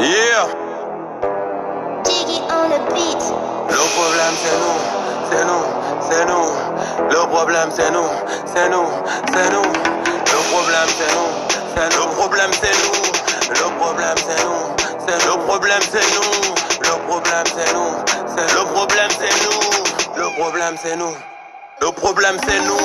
Yeah. Diggy on the beat. Le problème c'est nous, c'est nous, c'est nous. Le problème c'est nous, c'est nous, c'est nous. Le problème c'est nous, c'est nous. Le problème c'est nous. Le problème c'est nous, c'est le problème c'est nous. Le problème c'est nous, c'est le problème c'est nous. Le problème c'est nous. Le problème c'est nous.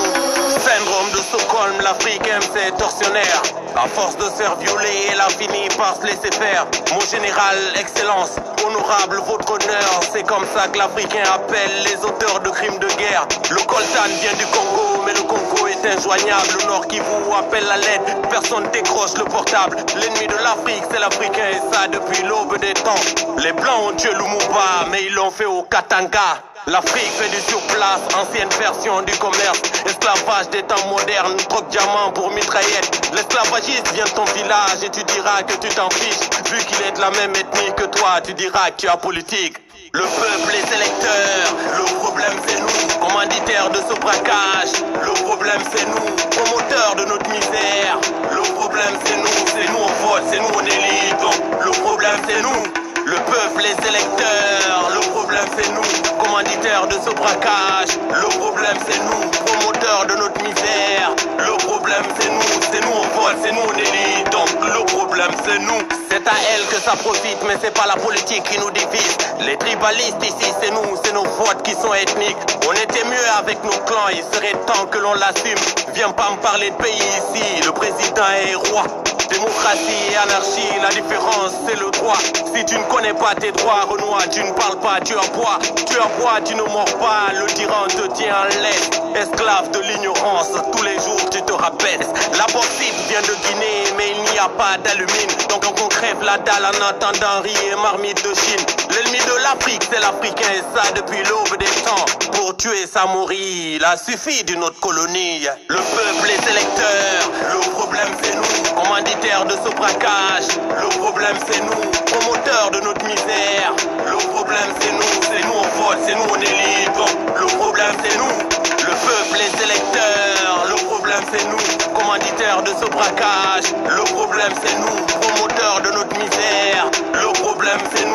Syndrome de Stockholm, l'Afrique aime ses tortionnaires. À force de se faire violer, elle a fini par se laisser faire. Mon général, excellence, honorable, votre honneur. C'est comme ça que l'Africain appelle les auteurs de crimes de guerre. Le coltan vient du Congo, mais le Congo est injoignable. Le Nord Kivu appelle à l'aide, personne décroche le portable. L'ennemi de l'Afrique, c'est l'Africain, et ça depuis l'aube des temps. Les Blancs ont tué Lumumba, mais ils l'ont fait au Katanga. L'Afrique fait du surplace, ancienne version du commerce. Esclavage des temps modernes, troc diamant pour mitraillette. L'esclavagiste vient de ton village et tu diras que tu t'en fiches. Vu qu'il est de la même ethnie que toi, tu diras que tu es apolitique. Le peuple, les électeurs, le problème c'est nous. Commanditaires de ce braquage, le problème c'est nous. Promoteurs de notre misère, le problème c'est nous on vote, c'est nous on est libre. Le problème c'est nous. Le peuple, les électeurs, le problème c'est nous. Commanditaires de ce braquage, le problème c'est nous. Promoteurs de notre misère, le problème c'est nous on vote, c'est nous on élite. Donc le problème c'est nous. C'est à elle que ça profite, mais c'est pas la politique qui nous divise. Les tribalistes ici c'est nous, c'est nos votes qui sont ethniques. On était mieux avec nos clans, il serait temps que l'on l'assume. Viens pas me parler de pays ici, le président est roi. Démocratie et anarchie, la différence c'est le droit. Si tu ne connais pas tes droits, Renoir, tu ne parles pas, tu aboies. Tu aboies, tu ne mords pas, le tyran te tient en laisse. Esclave de l'ignorance, tous les jours tu te rappelles. La bauxite vient de Guinée, mais il n'y a pas d'alumine. Donc on crève la dalle en attendant riz et marmite de Chine. L'ennemi de l'Afrique, c'est l'Africain, et ça depuis l'aube des temps. Pour tuer sa mourir, il a suffi d'une autre colonie. Le peuple, les électeurs, le problème c'est nous. Commanditaires de ce braquage, le problème c'est nous. Promoteurs de notre misère, le problème c'est nous on vote, c'est nous on est libre. Le problème c'est nous. Le peuple, les électeurs, le problème c'est nous. Commanditaires de ce braquage, le problème c'est nous. Promoteurs de notre misère, le problème c'est nous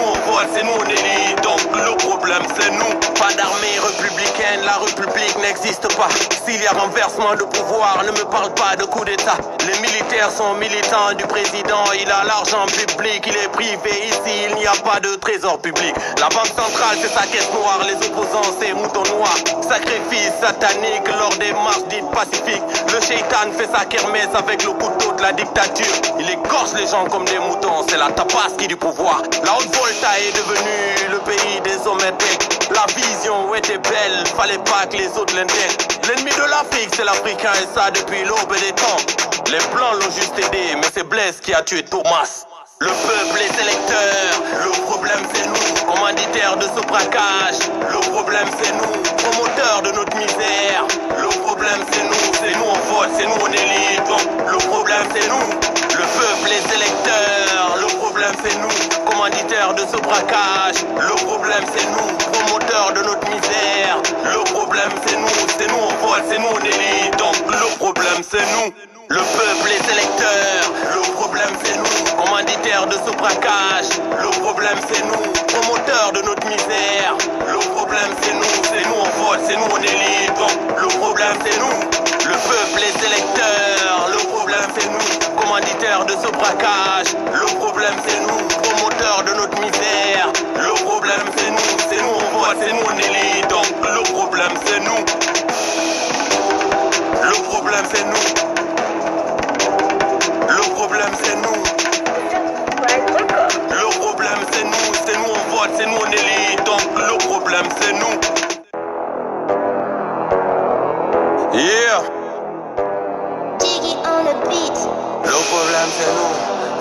on vote, c'est nous on est libre. Donc le problème c'est nous. Pas d'armée républicaine, la république n'existe pas. S'il y a renversement de pouvoir, ne me parle pas de coup d'état. Les militaires sont militants du président, il a l'argent public, il est privé ici, il n'y a pas de trésor public. La banque centrale c'est sa caisse noire, les opposants c'est moutons noirs. Sacrifice satanique lors des marches dites pacifiques. Le shaitan fait sa kermesse avec le couteau de la dictature. Il égorge les gens comme des moutons, c'est la tabaski du pouvoir. La Haute-Volta est devenue le pays des hommes intègres. La vision était belle, fallait pas que les autres l'intègrent. L'ennemi de l'Afrique c'est l'Africain et ça depuis l'aube des temps. Les Blancs l'ont juste aidé, mais c'est Blaise qui a tué Thomas. Le peuple, les électeurs, le problème c'est nous. Commanditaires de ce braquage, le problème c'est nous. Promoteurs de notre misère, le problème c'est nous on vote, c'est nous on est libre. Le problème c'est nous. Le peuple, les électeurs, le problème c'est nous. Commanditaires de ce braquage, le problème c'est nous. Promoteurs de notre misère, le problème c'est nous on vote, c'est nous on est libre. Donc le problème c'est nous. Le peuple, les électeurs, le problème c'est nous. Commanditaires de ce braquage, le problème c'est nous. Promoteurs de notre misère, le problème c'est nous on vote, c'est nous on est libre. Le problème c'est nous. Le peuple, les électeurs, le problème c'est nous. Commanditaires de ce braquage, le problème c'est nous. Promoteurs de notre misère, le problème c'est nous on vote, c'est nous on est libre. Donc le problème c'est nous. Le problème c'est nous. Le problème c'est nous. Le problème c'est nous on vote, c'est nous on élite. Donc le problème c'est nous. Yeah. Diggy on the beat. Le problème c'est nous,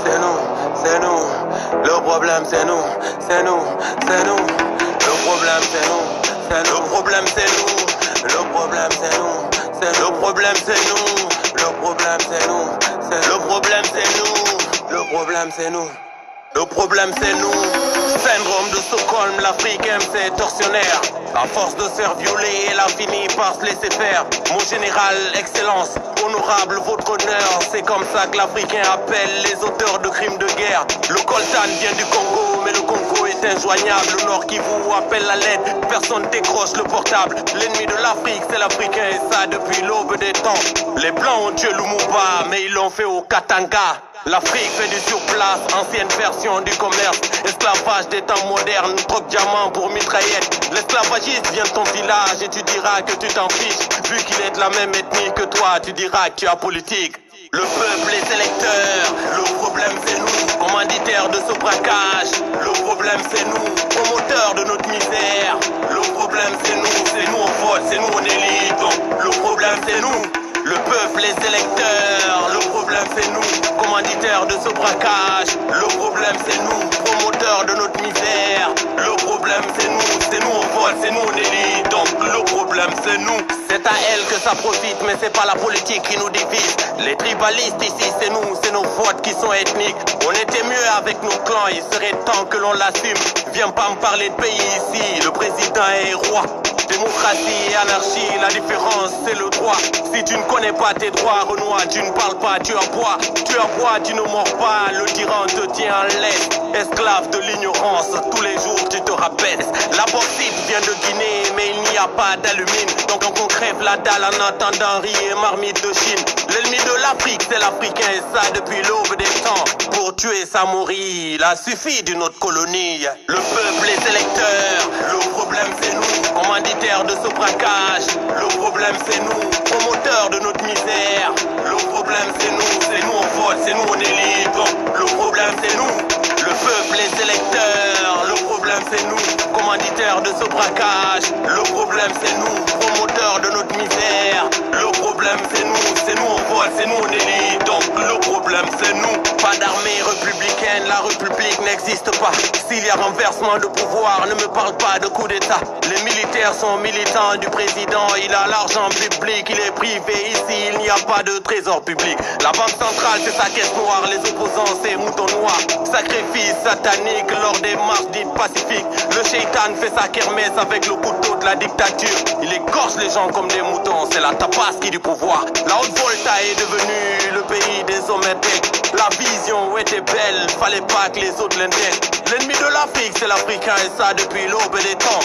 c'est nous, c'est nous. Le problème c'est nous, c'est nous, c'est nous. Le problème c'est nous, c'est nous. Le problème c'est nous. Le problème c'est nous, c'est le problème c'est nous. Le problème c'est nous, c'est le problème c'est nous. Le problème c'est nous. Le problème c'est nous. Syndrome de Stockholm, l'Afrique aime ses tortionnaires. À force de se faire violer, elle a fini par se laisser faire. Mon général, excellence, honorable votre honneur. C'est comme ça que l'Africain appelle les auteurs de crimes de guerre. Le coltan vient du Congo, mais le Congo est injoignable. Le Nord qui vous appelle à l'aide, personne décroche le portable. L'ennemi de l'Afrique, c'est l'Africain, et ça depuis l'aube des temps. Les Blancs ont tué Lumumba, mais ils l'ont fait au Katanga. L'Afrique fait du surplace, ancienne version du commerce. Esclavage des temps modernes, troc diamant pour mitraillette. L'esclavagiste vient de ton village et tu diras que tu t'en fiches. Vu qu'il est de la même ethnie que toi, tu diras que tu as politique. Le peuple est électeur, le problème c'est nous. Commanditaires de ce braquage, le problème c'est nous. Promoteurs de notre misère, le problème c'est nous on vote, c'est nous on élit. Donc le problème c'est nous. Le peuple, les électeurs, le problème c'est nous. Commanditaires de ce braquage, le problème c'est nous. Promoteurs de notre misère, le problème c'est nous on vote, c'est nous on élit. Donc le problème c'est nous. C'est à elle que ça profite, mais c'est pas la politique qui nous divise. Les tribalistes ici c'est nous, c'est nos votes qui sont ethniques. On était mieux avec nos clans, il serait temps que l'on l'assume. Viens pas me parler de pays ici, le président est roi. Démocratie et anarchie, la différence c'est le droit. Si tu ne connais pas tes droits, Renoir, tu ne parles pas, tu aboies. Tu aboies, tu ne mords pas, le tyran te tient en laisse. Esclave de l'ignorance, tous les jours tu te rabaisses. La bauxite vient de Guinée, mais il n'y a pas d'alumine. Donc on crève la dalle en attendant riz et marmite de Chine. L'ennemi de l'Afrique, c'est l'Africain, et ça depuis l'aube des temps. Pour tuer Samori, il a suffi d'une autre colonie. Le peuple est électeur, le problème c'est nous. Commanditaires de ce braquage, le problème c'est nous. Promoteurs de notre misère, le problème c'est nous on vote, c'est nous on élit. Donc le problème c'est nous. Le peuple, les électeurs, le problème c'est nous. Commanditaires de ce braquage, le problème c'est nous. Promoteurs de notre misère, le problème c'est nous on vote, c'est nous on élit. Donc le problème c'est nous. Pas d'armée républicaine, la république n'existe pas. S'il y a renversement de pouvoir, ne me parle pas de coup d'état. Les militaires sont militants du président, il a l'argent public, il est privé ici, il n'y a pas de trésor public. La banque centrale c'est sa caisse noire, les opposants c'est moutons noirs. Sacrifice satanique lors des marches dites pacifiques. Le shaitan fait sa kermesse avec le couteau de la dictature. Il égorge les gens comme des moutons, c'est la tabaski du pouvoir. La Haute-Volta est devenue le pays des hommes intègres. La vision était belle, fallait pas que les autres l'intègrent. L'ennemi de l'Afrique c'est l'Africain, et ça depuis l'aube des temps.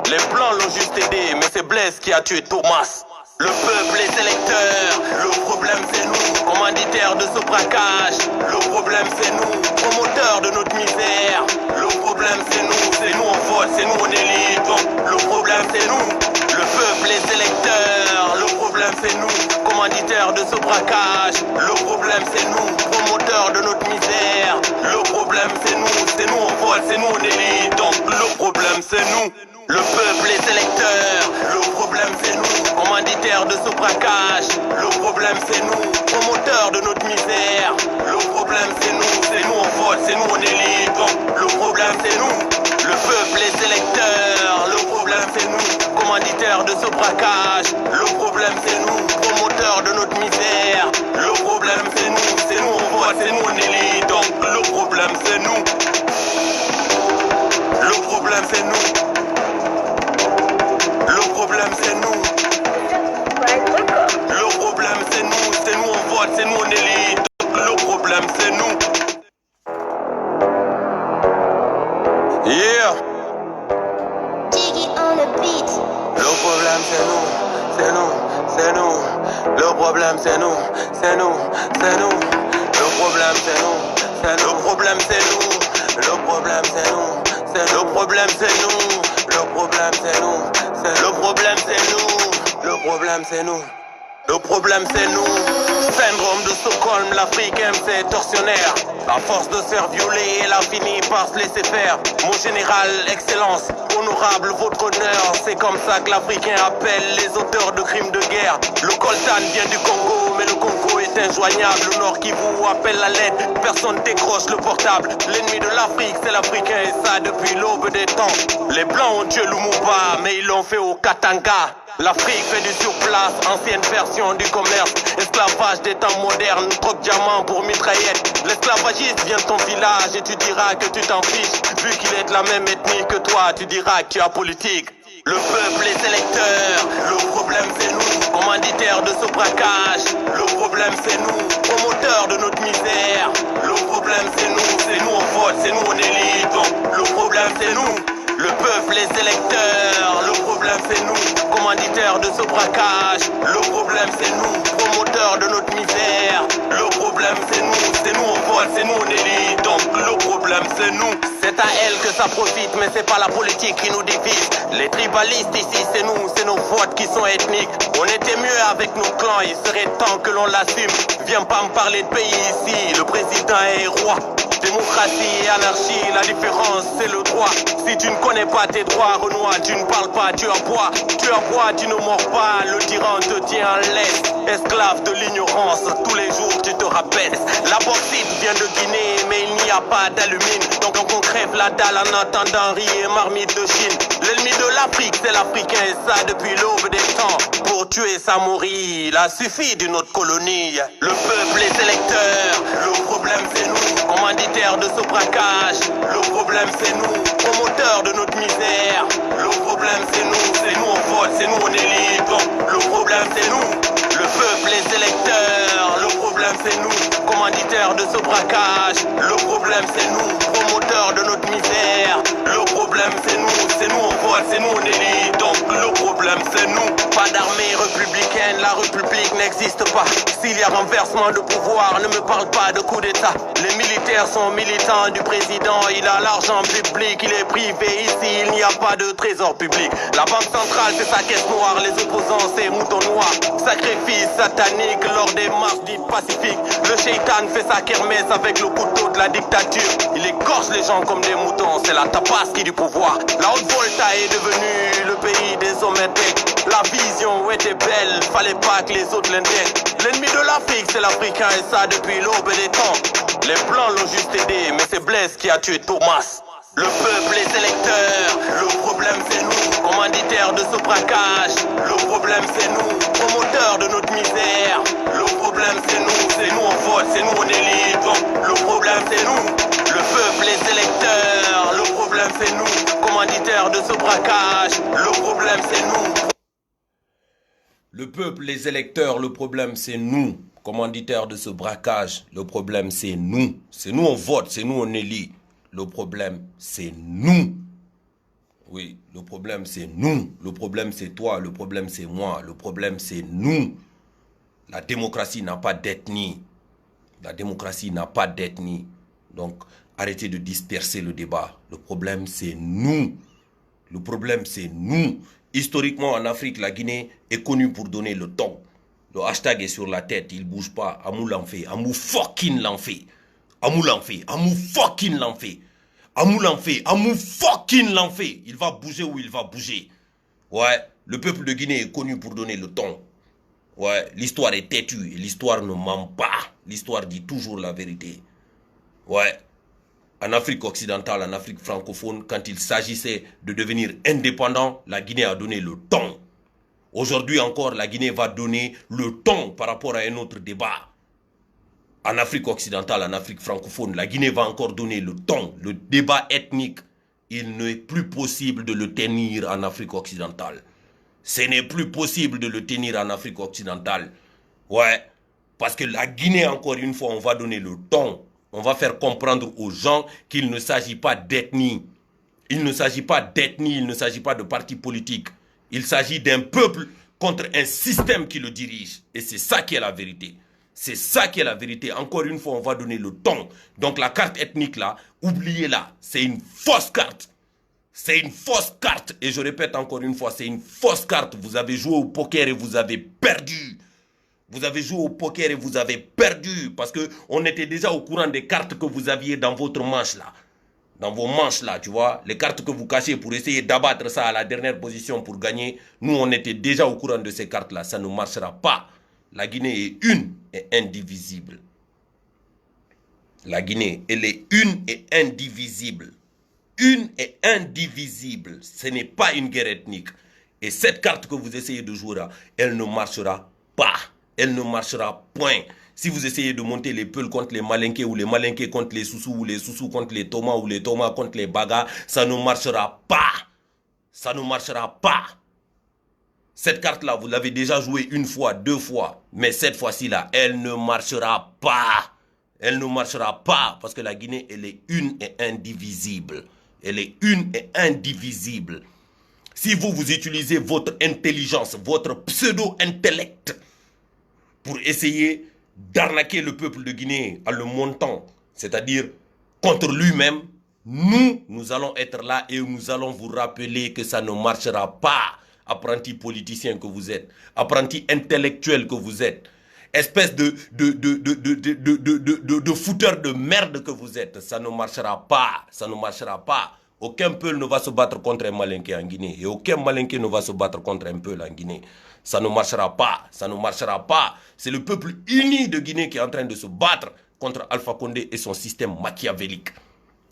Les Blancs l'ont juste aidé, mais c'est Blaise qui a tué Thomas. Le peuple est électeur, le problème c'est nous. Commanditaires de ce braquage, le problème c'est nous. Promoteurs de notre misère, le problème c'est nous on vote, c'est nous on élit. Donc le problème c'est nous. Le peuple, les électeurs, le problème c'est nous. Commanditaires de ce braquage, le problème c'est nous. Promoteurs de notre misère, le problème c'est nous on vote, c'est nous on élit. Donc le problème c'est nous. Le peuple, les électeurs, le problème c'est nous. Commanditaires de ce braquage, le problème c'est nous. Promoteurs de notre misère, le problème c'est nous on vote, c'est nous on élit. Donc le problème c'est nous. Le peuple, les électeurs, le problème c'est nous. Commanditaires de ce braquage, le problème c'est nous. Promoteurs de notre misère, le problème c'est nous on vote, c'est nous on élit. Donc le problème c'est nous. Le problème c'est nous. Le problème c'est nous. Le problème c'est nous on vote, c'est nous on élit. Le problème c'est nous. Yeah. Jiggy on the beat. Le problème c'est nous, c'est nous, c'est nous. Le problème c'est nous, c'est nous, c'est nous. Le problème c'est nous, c'est nous. Le problème c'est nous. Le problème c'est nous, c'est le problème c'est nous. Le problème c'est nous, c'est le problème c'est nous. Le problème c'est nous. Le problème c'est nous. Syndrome de Stockholm, l'Afrique aime ses tortionnaires. À force de se faire violer, elle a fini par se laisser faire. Mon général, excellence, honorable votre honneur. C'est comme ça que l'Africain appelle les auteurs de crimes de guerre. Le coltan vient du Congo, mais le Congo est injoignable. Le Nord qui vous appelle à l'aide, personne décroche le portable. L'ennemi de l'Afrique, c'est l'Africain, et ça depuis l'aube des temps. Les Blancs ont tué Lumumba, mais ils l'ont fait au Katanga. L'Afrique fait du surplace, ancienne version du commerce. Esclavage des temps modernes, troque diamant pour mitraillette. L'esclavagiste vient de ton village et tu diras que tu t'en fiches. Vu qu'il est de la même ethnie que toi, tu diras que tu es politique. Le peuple, les électeurs, le problème c'est nous. Commanditaires de ce braquage, le problème c'est nous. Promoteurs de notre misère, le problème c'est nous on vote, c'est nous on élit. Donc le problème c'est nous. Le peuple, les électeurs, le problème c'est nous. Commanditaires de ce braquage, le problème c'est nous. Promoteurs de notre misère, le problème c'est nous on vote, c'est nous on élit. Donc le problème c'est nous. C'est à elle que ça profite, mais c'est pas la politique qui nous divise. Les tribalistes ici, c'est nous, c'est nos votes qui sont ethniques. On était mieux avec nos clans, il serait temps que l'on l'assume. Viens pas me parler de pays ici, le président est roi. Démocratie et anarchie, la différence c'est le droit. Si tu ne connais pas tes droits, Renoir, tu ne parles pas, tu aboies. Tu aboies, tu ne mords pas, le tyran te tient en laisse. Esclave de l'ignorance, tous les jours tu te rabaisses. La bauxite vient de Guinée, mais il n'y a pas d'alumine. Donc on crève la dalle en attendant riz et marmite de Chine. L'ennemi de l'Afrique, c'est l'Africain, et ça depuis l'aube des temps. Pour tuer sa mourir, il a suffi d'une autre colonie. Le peuple, les électeurs, le problème c'est nous. Commanditaires de ce braquage, le problème c'est nous. Promoteurs de notre misère, le problème c'est nous on vote, c'est nous on élit. Donc le problème c'est nous. Le peuple, les électeurs, le problème c'est nous. Commanditaires de ce braquage, le problème c'est nous. Promoteurs de notre misère, le problème c'est nous on vote, c'est nous on élit. Donc le problème c'est nous. Pas d'armée républicaine, la république n'existe pas. S'il y a renversement de pouvoir, ne me parle pas de coup d'état. Les militaires sont militants du président, il a l'argent public, il est privé ici, il n'y a pas de trésor public. La banque centrale c'est sa caisse noire, les opposants c'est moutons noirs. Sacrifice satanique lors des marches dites pacifiques. Le shaitan fait sa kermesse avec le couteau de la dictature. Il égorge les gens comme des moutons, c'est la tabaski du pouvoir. La Haute-Volta est devenue le pays des hommes intègres. La vision était belle, fallait pas que les autres l'intègrent. L'ennemi de l'Afrique c'est l'Africain et ça depuis l'aube des temps. Les Blancs l'ont juste aidé, mais c'est Blaise qui a tué Thomas. Le peuple, les électeurs, le problème c'est nous. Commanditaires de ce braquage, le problème c'est nous. Promoteurs de notre misère, le problème c'est nous on vote, c'est nous on élit. Donc le problème c'est nous. Le peuple, les électeurs, le problème c'est nous. Commanditaires de ce braquage, le problème c'est nous. Le peuple, les électeurs, le problème c'est nous. Commanditaires de ce braquage, le problème c'est nous. C'est nous on vote, c'est nous on élit. Le problème c'est nous. Oui, le problème c'est nous. Le problème c'est toi, le problème c'est moi. Le problème c'est nous. La démocratie n'a pas d'ethnie. La démocratie n'a pas d'ethnie. Donc arrêtez de disperser le débat. Le problème c'est nous. Le problème c'est nous. Historiquement en Afrique, la Guinée est connue pour donner le ton. Le hashtag est sur la tête, il ne bouge pas. Amou l'en fait, Amou fucking l'en fait. Amou l'en fait, Amou fucking l'en fait. Amou l'en fait, Amou fucking l'en fait. Il va bouger où il va bouger. Ouais, le peuple de Guinée est connu pour donner le ton. Ouais, l'histoire est têtue et l'histoire ne ment pas. L'histoire dit toujours la vérité. Ouais, en Afrique occidentale, en Afrique francophone, quand il s'agissait de devenir indépendant, la Guinée a donné le ton. Aujourd'hui encore, la Guinée va donner le ton par rapport à un autre débat. En Afrique occidentale, en Afrique francophone, la Guinée va encore donner le ton. Le débat ethnique, il n'est plus possible de le tenir en Afrique occidentale. Ce n'est plus possible de le tenir en Afrique occidentale. Ouais, parce que la Guinée, encore une fois, on va donner le ton. On va faire comprendre aux gens qu'il ne s'agit pas d'ethnie. Il ne s'agit pas d'ethnie, il ne s'agit pas de parti politique. Il s'agit d'un peuple contre un système qui le dirige. Et c'est ça qui est la vérité. C'est ça qui est la vérité. Encore une fois, on va donner le ton. Donc la carte ethnique là, oubliez-la. C'est une fausse carte. C'est une fausse carte. Et je répète encore une fois, c'est une fausse carte. Vous avez joué au poker et vous avez perdu. Vous avez joué au poker et vous avez perdu. Parce qu'on était déjà au courant des cartes que vous aviez dans votre manche là. Dans vos manches là, tu vois, les cartes que vous cachez pour essayer d'abattre ça à la dernière position pour gagner, nous on était déjà au courant de ces cartes là, ça ne marchera pas. La Guinée est une et indivisible. La Guinée, elle est une et indivisible. Une et indivisible. Ce n'est pas une guerre ethnique. Et cette carte que vous essayez de jouer là, elle ne marchera pas. Elle ne marchera point. Si vous essayez de monter les Peuls contre les Malinqués ou les Malinqués contre les Soussous ou les Soussous contre les Thomas ou les Thomas contre les Baga, ça ne marchera pas. Ça ne marchera pas. Cette carte-là, vous l'avez déjà jouée une fois, deux fois. Mais cette fois-ci-là, elle ne marchera pas. Elle ne marchera pas parce que la Guinée, elle est une et indivisible. Elle est une et indivisible. Si vous utilisez votre intelligence, votre pseudo-intellect pour essayer d'arnaquer le peuple de Guinée en le montant, c'est-à-dire contre lui-même, nous allons être là et nous allons vous rappeler que ça ne marchera pas, apprenti politicien que vous êtes, apprenti intellectuel que vous êtes, espèce de fouteur de merde que vous êtes. Ça ne marchera pas, ça ne marchera pas. Aucun Peul ne va se battre contre un Malinké en Guinée et aucun Malinké ne va se battre contre un Peul en Guinée. Ça ne marchera pas, ça ne marchera pas. C'est le peuple uni de Guinée qui est en train de se battre contre Alpha Condé et son système machiavélique.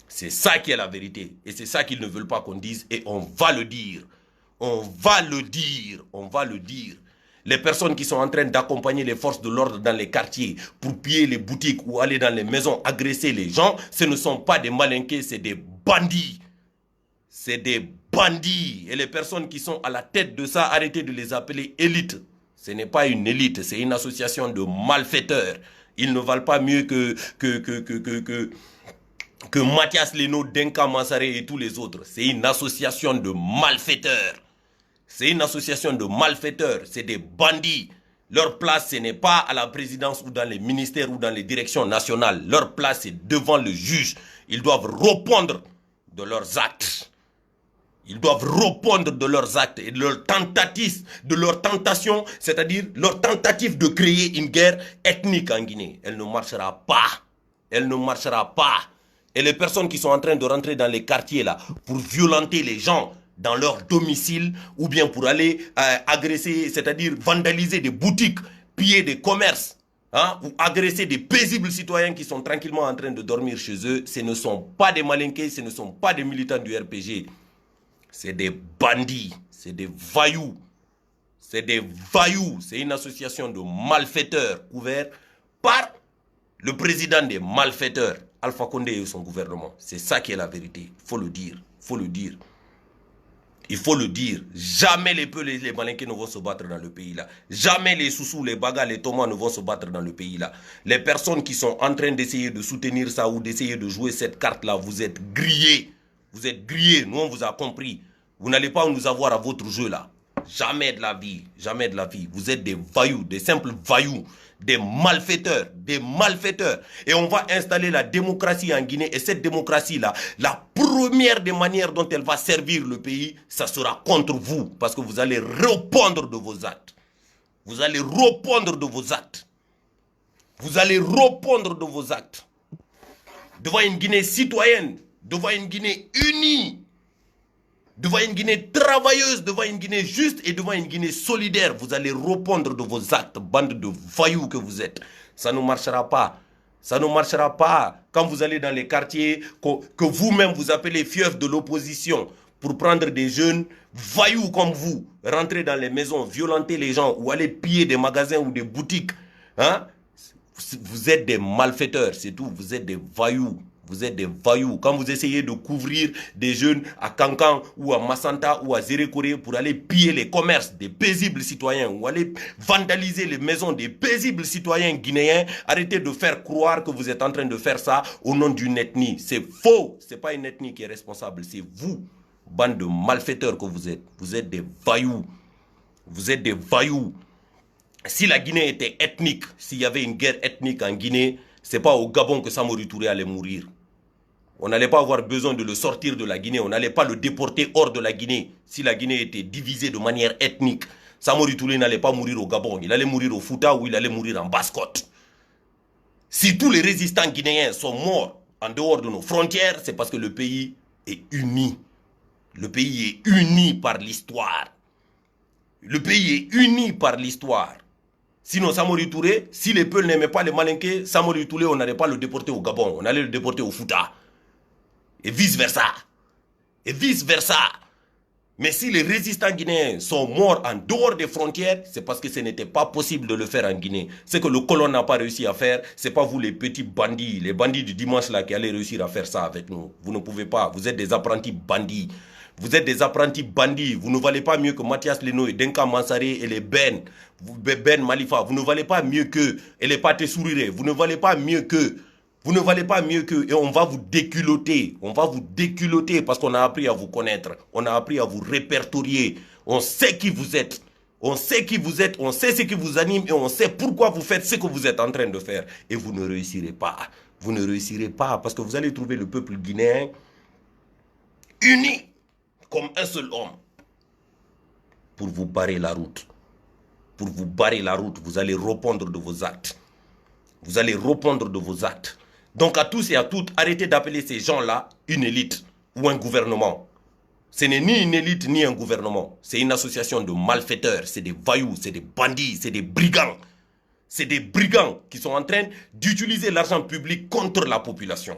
C'est ça qui est la vérité et c'est ça qu'ils ne veulent pas qu'on dise et on va le dire. On va le dire, on va le dire. Les personnes qui sont en train d'accompagner les forces de l'ordre dans les quartiers pour piller les boutiques ou aller dans les maisons agresser les gens, ce ne sont pas des Malinqués, c'est des bandits. C'est des bandits. Et les personnes qui sont à la tête de ça, arrêtez de les appeler élites. Ce n'est pas une élite, c'est une association de malfaiteurs. Ils ne valent pas mieux que Mathias Leno, Denka Massaré et tous les autres. C'est une association de malfaiteurs. C'est une association de malfaiteurs. C'est des bandits. Leur place, ce n'est pas à la présidence ou dans les ministères ou dans les directions nationales. Leur place, c'est devant le juge. Ils doivent répondre de leurs actes. Ils doivent répondre de leurs actes et de leurs tentatives, de leurs tentations, c'est-à-dire leur tentative de créer une guerre ethnique en Guinée. Elle ne marchera pas. Elle ne marchera pas. Et les personnes qui sont en train de rentrer dans les quartiers là pour violenter les gens dans leur domicile ou bien pour aller agresser, c'est-à-dire vandaliser des boutiques, piller des commerces, hein, ou agresser des paisibles citoyens qui sont tranquillement en train de dormir chez eux, ce ne sont pas des Malinqués, ce ne sont pas des militants du RPG. C'est des bandits, c'est des voyous. C'est des voyous. C'est une association de malfaiteurs couverts par le président des malfaiteurs, Alpha Condé et son gouvernement. C'est ça qui est la vérité. Il faut le dire. Il faut le dire. Il faut le dire. Jamais les Peuls et les Malinqués ne vont se battre dans le pays là. Jamais les Soussous, les Baga, les Thomas ne vont se battre dans le pays là. Les personnes qui sont en train d'essayer de soutenir ça ou d'essayer de jouer cette carte là, vous êtes grillés. Vous êtes grillés. Nous, on vous a compris. Vous n'allez pas nous avoir à votre jeu là. Jamais de la vie. Jamais de la vie. Vous êtes des voyous, des simples voyous. Des malfaiteurs, des malfaiteurs. Et on va installer la démocratie en Guinée. Et cette démocratie-là, la première des manières dont elle va servir le pays, ça sera contre vous. Parce que vous allez répondre de vos actes. Vous allez répondre de vos actes. Vous allez répondre de vos actes. Devant une Guinée citoyenne, devant une Guinée unie, devant une Guinée travailleuse, devant une Guinée juste et devant une Guinée solidaire, vous allez répondre de vos actes, bande de voyous que vous êtes. Ça ne marchera pas. Ça ne marchera pas. Quand vous allez dans les quartiers que vous-même vous appelez fiefs de l'opposition pour prendre des jeunes voyous comme vous, rentrer dans les maisons, violenter les gens ou aller piller des magasins ou des boutiques, hein? Vous êtes des malfaiteurs, c'est tout. Vous êtes des voyous. Vous êtes des voyous. Quand vous essayez de couvrir des jeunes à Kankan ou à Massanta ou à Zérékoré pour aller piller les commerces des paisibles citoyens ou aller vandaliser les maisons des paisibles citoyens guinéens, arrêtez de faire croire que vous êtes en train de faire ça au nom d'une ethnie. C'est faux. Ce n'est pas une ethnie qui est responsable. C'est vous, bande de malfaiteurs que vous êtes. Vous êtes des voyous. Vous êtes des voyous. Si la Guinée était ethnique, s'il y avait une guerre ethnique en Guinée, ce n'est pas au Gabon que Samori Touré allait mourir. On n'allait pas avoir besoin de le sortir de la Guinée. On n'allait pas le déporter hors de la Guinée. Si la Guinée était divisée de manière ethnique, Samori Touré n'allait pas mourir au Gabon. Il allait mourir au Fouta ou il allait mourir en Basse-Côte. Si tous les résistants guinéens sont morts en dehors de nos frontières, c'est parce que le pays est uni. Le pays est uni par l'histoire. Le pays est uni par l'histoire. Sinon, Samori Touré, si les Peuls n'aimaient pas les Malinqués, Samori Touré, on n'allait pas le déporter au Gabon. On allait le déporter au Fouta. Et vice-versa. Et vice-versa. Mais si les résistants guinéens sont morts en dehors des frontières, c'est parce que ce n'était pas possible de le faire en Guinée. Ce que le colon n'a pas réussi à faire, c'est pas vous les petits bandits, les bandits du dimanche là qui allez réussir à faire ça avec nous. Vous ne pouvez pas, vous êtes des apprentis bandits. Vous êtes des apprentis bandits, vous ne valez pas mieux que Mathias Lenoy, Denka Mansaré et les Ben Malifa. Vous ne valez pas mieux qu'eux et les Pathé Souriré. Vous ne valez pas mieux qu'eux. Vous ne valez pas mieux qu'eux et on va vous déculotter. On va vous déculotter parce qu'on a appris à vous connaître. On a appris à vous répertorier. On sait qui vous êtes. On sait qui vous êtes, on sait ce qui vous anime et on sait pourquoi vous faites ce que vous êtes en train de faire. Et vous ne réussirez pas. Vous ne réussirez pas parce que vous allez trouver le peuple guinéen uni comme un seul homme pour vous barrer la route. Pour vous barrer la route, vous allez répondre de vos actes. Vous allez répondre de vos actes. Donc à tous et à toutes, arrêtez d'appeler ces gens-là une élite ou un gouvernement. Ce n'est ni une élite ni un gouvernement. C'est une association de malfaiteurs, c'est des voyous, c'est des bandits, c'est des brigands. C'est des brigands qui sont en train d'utiliser l'argent public contre la population.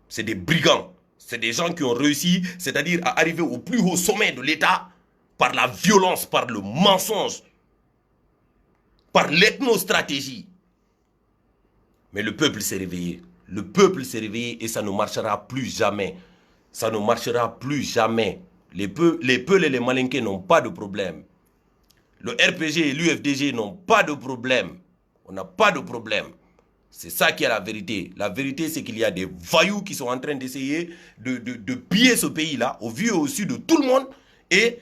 C'est des brigands. C'est des gens qui ont réussi, c'est-à-dire à arriver au plus haut sommet de l'État par la violence, par le mensonge, par l'ethnostratégie. Mais le peuple s'est réveillé. Le peuple s'est réveillé et ça ne marchera plus jamais. Ça ne marchera plus jamais. Les Peuls et les Malinqués n'ont pas de problème. Le RPG et l'UFDG n'ont pas de problème. On n'a pas de problème. C'est ça qui est la vérité. La vérité, c'est qu'il y a des voyous qui sont en train d'essayer de piller ce pays-là, au vu et au su de tout le monde. Et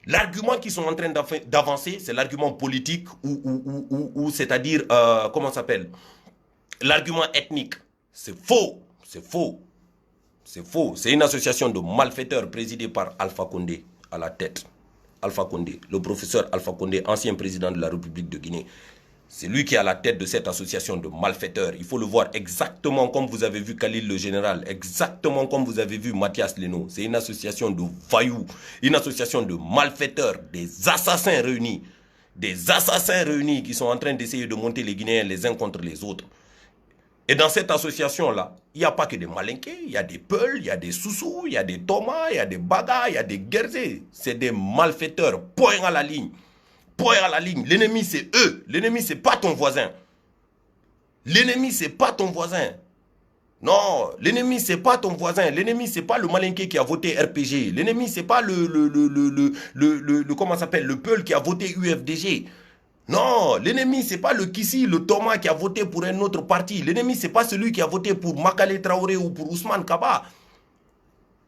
l'argument qu'ils sont en train d'avancer, c'est l'argument politique ou c'est-à-dire, comment ça s'appelle? L'argument ethnique. C'est faux. C'est faux. C'est faux. C'est une association de malfaiteurs présidée par Alpha Condé à la tête. Alpha Condé, le professeur Alpha Condé, ancien président de la République de Guinée. C'est lui qui est à la tête de cette association de malfaiteurs. Il faut le voir exactement comme vous avez vu Khalil le général, exactement comme vous avez vu Mathias Lenoy. C'est une association de voyous, une association de malfaiteurs, des assassins réunis. Des assassins réunis qui sont en train d'essayer de monter les Guinéens les uns contre les autres. Et dans cette association-là, il n'y a pas que des Malinqués, il y a des Peuls, il y a des Soussous, il y a des Thomas, il y a des Baga, il y a des Guerzé. C'est des malfaiteurs, point à la ligne. Point à la ligne. L'ennemi, c'est eux. L'ennemi, c'est pas ton voisin. L'ennemi, c'est pas ton voisin. Non, l'ennemi, c'est pas ton voisin. L'ennemi, c'est pas le Malinqué qui a voté RPG. L'ennemi, c'est pas comment ça s'appelle, le Peul qui a voté UFDG. Non, l'ennemi, c'est pas le Kissi, le Thomas qui a voté pour un autre parti. L'ennemi, c'est pas celui qui a voté pour Makale Traoré ou pour Ousmane Kaba.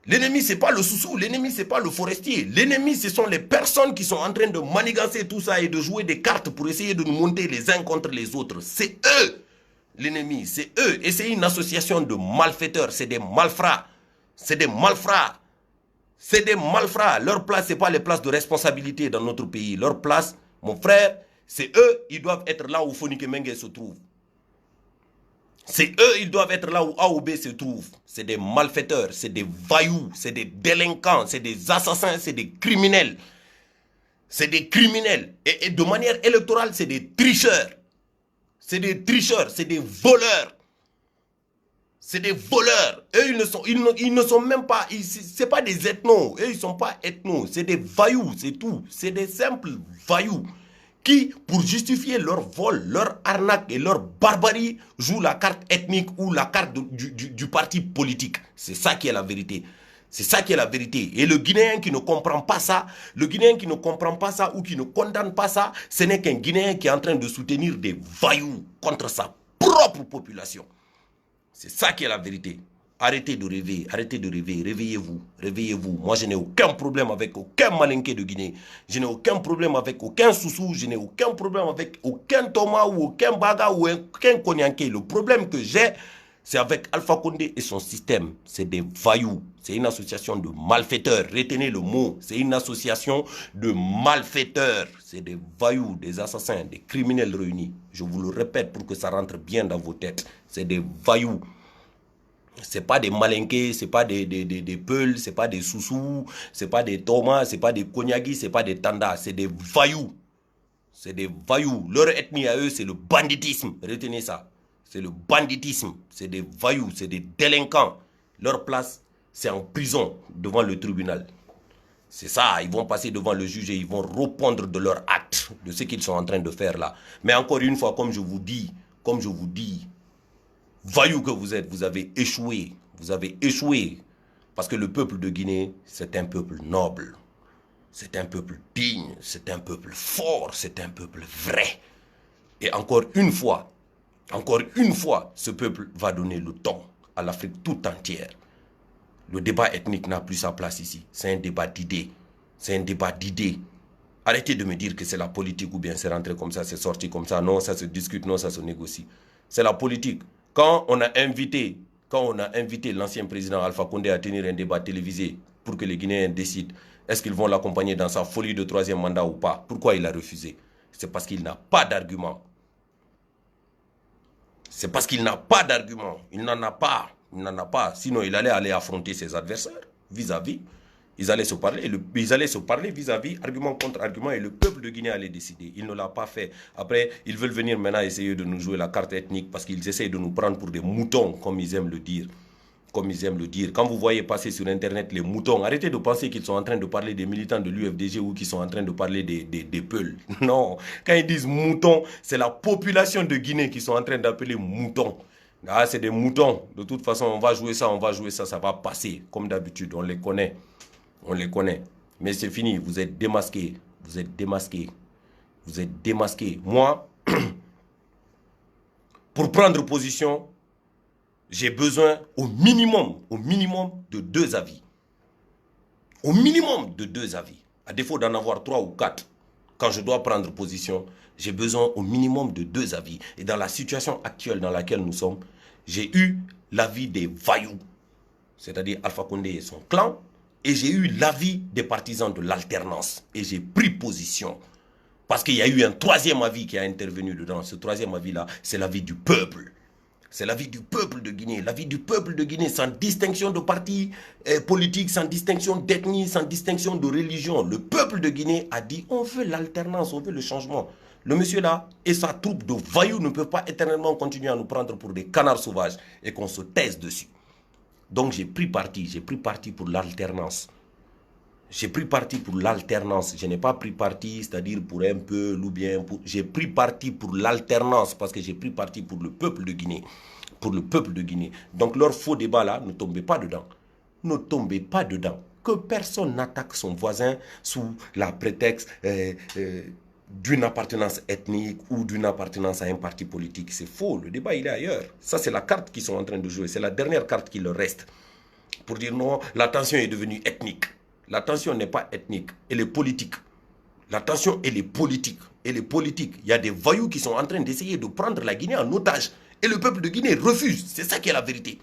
L'ennemi, c'est pas le Soussou, l'ennemi, c'est pas le Forestier. L'ennemi, ce sont les personnes qui sont en train de manigancer tout ça et de jouer des cartes pour essayer de nous monter les uns contre les autres. C'est eux, l'ennemi, c'est eux. Et c'est une association de malfaiteurs, c'est des malfrats. C'est des malfrats. C'est des malfrats. Leur place, ce n'est pas les places de responsabilité dans notre pays. Leur place, mon frère, c'est eux, ils doivent être là où Fonike Mengue se trouve. C'est eux, ils doivent être là où AOB se trouve. C'est des malfaiteurs, c'est des vaillous, c'est des délinquants, c'est des assassins, c'est des criminels. C'est des criminels. Et de manière électorale, c'est des tricheurs. C'est des tricheurs, c'est des voleurs. C'est des voleurs. Eux, ils ne sont même pas... Ce n'est pas des ethnos. Eux, ils ne sont pas ethnos. C'est des vaillous, c'est tout. C'est des simples vaillous qui, pour justifier leur vol, leur arnaque et leur barbarie, jouent la carte ethnique ou la carte du parti politique. C'est ça qui est la vérité. C'est ça qui est la vérité. Et le Guinéen qui ne comprend pas ça, le Guinéen qui ne comprend pas ça ou qui ne condamne pas ça, ce n'est qu'un Guinéen qui est en train de soutenir des vaillous contre sa propre population. C'est ça qui est la vérité. Arrêtez de rêver, réveillez-vous, réveillez-vous. Moi, je n'ai aucun problème avec aucun Malinqué de Guinée. Je n'ai aucun problème avec aucun Soussou, je n'ai aucun problème avec aucun Thomas ou aucun Baga ou aucun Konyanké. Le problème que j'ai, c'est avec Alpha Condé et son système. C'est des vaillous. C'est une association de malfaiteurs. Retenez le mot. C'est une association de malfaiteurs. C'est des vaillous, des assassins, des criminels réunis. Je vous le répète pour que ça rentre bien dans vos têtes. C'est des vaillous. C'est pas des Malinqués, c'est pas des Peuls, c'est pas des Soussous, c'est pas des Thomas, c'est pas des Konyagi, c'est pas des Tanda. C'est des vaillous. C'est des vaillous. Leur ethnie à eux, c'est le banditisme. Retenez ça. C'est le banditisme. C'est des vaillous, c'est des délinquants. Leur place, c'est en prison devant le tribunal. C'est ça, ils vont passer devant le juge et ils vont répondre de leur acte, de ce qu'ils sont en train de faire là. Mais encore une fois, comme je vous dis, voyous que vous êtes, vous avez échoué. Vous avez échoué. Parce que le peuple de Guinée, c'est un peuple noble. C'est un peuple digne. C'est un peuple fort. C'est un peuple vrai. Et encore une fois, ce peuple va donner le ton à l'Afrique tout entière. Le débat ethnique n'a plus sa place ici. C'est un débat d'idées. C'est un débat d'idées. Arrêtez de me dire que c'est la politique ou bien c'est rentré comme ça, c'est sorti comme ça. Non, ça se discute, non, ça se négocie. C'est la politique. Quand on a invité l'ancien président Alpha Condé à tenir un débat télévisé pour que les Guinéens décident est-ce qu'ils vont l'accompagner dans sa folie de 3e mandat ou pas, pourquoi il a refusé? C'est parce qu'il n'a pas d'argument. C'est parce qu'il n'a pas d'argument. Il n'en a pas. Il n'en a pas. Sinon, il allait aller affronter ses adversaires vis-à-vis. Ils allaient se parler vis-à-vis, argument contre argument, et le peuple de Guinée allait décider. Il ne l'a pas fait. Après, ils veulent venir maintenant essayer de nous jouer la carte ethnique parce qu'ils essayent de nous prendre pour des moutons, comme ils aiment le dire. Quand vous voyez passer sur Internet les moutons, arrêtez de penser qu'ils sont en train de parler des militants de l'UFDG ou qu'ils sont en train de parler des peuls. Non, quand ils disent moutons, c'est la population de Guinée qui sont en train d'appeler moutons. Ah, c'est des moutons. De toute façon, on va jouer ça, ça va passer. Comme d'habitude, on les connaît. Mais c'est fini, vous êtes démasqués. Moi, pour prendre position, j'ai besoin au minimum de 2 avis. Au minimum de 2 avis. À défaut d'en avoir 3 ou 4, quand je dois prendre position, j'ai besoin au minimum de 2 avis. Et dans la situation actuelle dans laquelle nous sommes, j'ai eu l'avis des vaillous, c'est-à-dire Alpha Condé et son clan, et j'ai eu l'avis des partisans de l'alternance. Et j'ai pris position. Parce qu'il y a eu un 3e avis qui a intervenu dedans. Ce 3e avis-là, c'est l'avis du peuple. C'est l'avis du peuple de Guinée. L'avis du peuple de Guinée, sans distinction de parti politique, sans distinction d'ethnie, sans distinction de religion. Le peuple de Guinée a dit, on veut l'alternance, on veut le changement. Le monsieur là et sa troupe de vaillous ne peuvent pas éternellement continuer à nous prendre pour des canards sauvages et qu'on se taise dessus. Donc j'ai pris parti pour l'alternance. Je n'ai pas pris parti, c'est-à-dire pour un peu ou bien pour... J'ai pris parti pour l'alternance parce que j'ai pris parti pour le peuple de Guinée. Donc leur faux débat là, ne tombez pas dedans. Que personne n'attaque son voisin sous la prétexte d'une appartenance ethnique ou d'une appartenance à un parti politique. C'est faux, le débat il est ailleurs. Ça c'est la carte qu'ils sont en train de jouer, c'est la dernière carte qui leur reste. Pour dire non, la tension est devenue ethnique. La tension n'est pas ethnique, elle est politique. La tension elle est politique. Il y a des voyous qui sont en train d'essayer de prendre la Guinée en otage. Et le peuple de Guinée refuse, c'est ça qui est la vérité.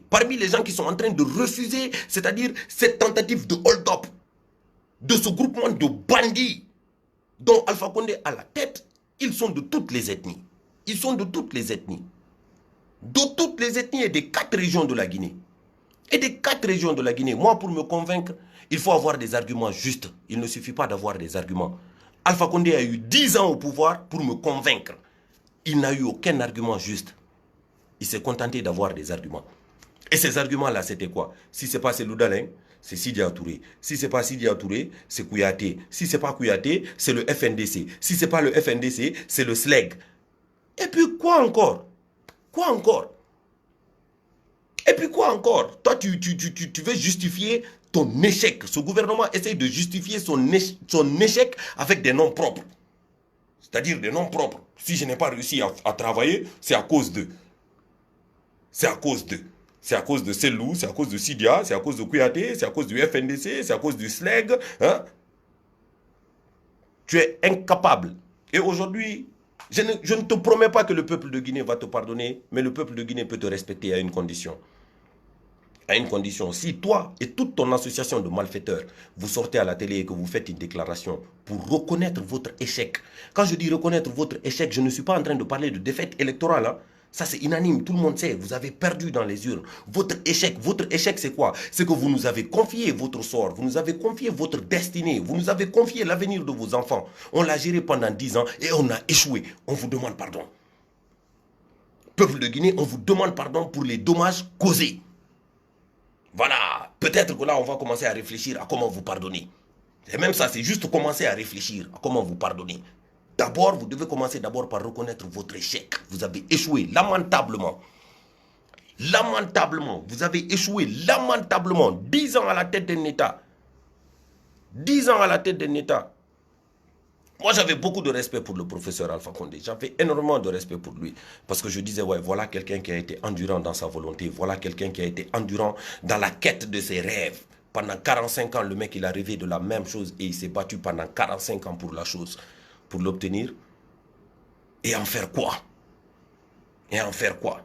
Parmi les gens qui sont en train de refuser, c'est-à-dire cette tentative de hold-up, de ce groupement de bandits dont Alpha Condé a la tête, ils sont de toutes les ethnies. De toutes les ethnies et des 4 régions de la Guinée. Moi, pour me convaincre, il faut avoir des arguments justes. Il ne suffit pas d'avoir des arguments. Alpha Condé a eu 10 ans au pouvoir pour me convaincre. Il n'a eu aucun argument juste. Il s'est contenté d'avoir des arguments. Et ces arguments-là, c'était quoi? Si ce n'est pas Cellou Dalein, c'est Sidya Touré. Si ce n'est pas Sidya Touré, c'est Kouyaté. Si ce n'est pas Kouyaté, c'est le FNDC. Si ce n'est pas le FNDC, c'est le SLEG. Et puis quoi encore? Toi, tu veux justifier ton échec. Ce gouvernement essaye de justifier son échec avec des noms propres. C'est-à-dire des noms propres. Si je n'ai pas réussi à travailler, c'est à cause d'eux. C'est à cause de Cellou, c'est à cause de Sidya, c'est à cause de Kouyaté, c'est à cause du FNDC, c'est à cause du SLEG. Hein? Tu es incapable. Et aujourd'hui, je ne te promets pas que le peuple de Guinée va te pardonner, mais le peuple de Guinée peut te respecter à une condition. Si toi et toute ton association de malfaiteurs, vous sortez à la télé et que vous faites une déclaration pour reconnaître votre échec. Quand je dis reconnaître votre échec, je ne suis pas en train de parler de défaite électorale. Hein. Ça c'est unanime, tout le monde sait, vous avez perdu dans les urnes. Votre échec c'est quoi? C'est que vous nous avez confié votre sort, vous nous avez confié votre destinée, vous nous avez confié l'avenir de vos enfants. On l'a géré pendant 10 ans et on a échoué. On vous demande pardon. Peuple de Guinée, on vous demande pardon pour les dommages causés. Voilà, Peut-être que là, on va commencer à réfléchir à comment vous pardonner. Et même ça, c'est juste commencer à réfléchir à comment vous pardonner. D'abord, vous devez commencer d'abord par reconnaître votre échec. Vous avez échoué lamentablement. Lamentablement. Vous avez échoué lamentablement. 10 ans à la tête d'un État. 10 ans à la tête d'un État. Moi, j'avais beaucoup de respect pour le professeur Alpha Condé. J'avais énormément de respect pour lui. Parce que je disais, ouais, voilà quelqu'un qui a été endurant dans sa volonté. Voilà quelqu'un qui a été endurant dans la quête de ses rêves. Pendant 45 ans, le mec, il a rêvé de la même chose et il s'est battu pendant 45 ans pour la chose. Pour l'obtenir. Et en faire quoi? Et en faire quoi?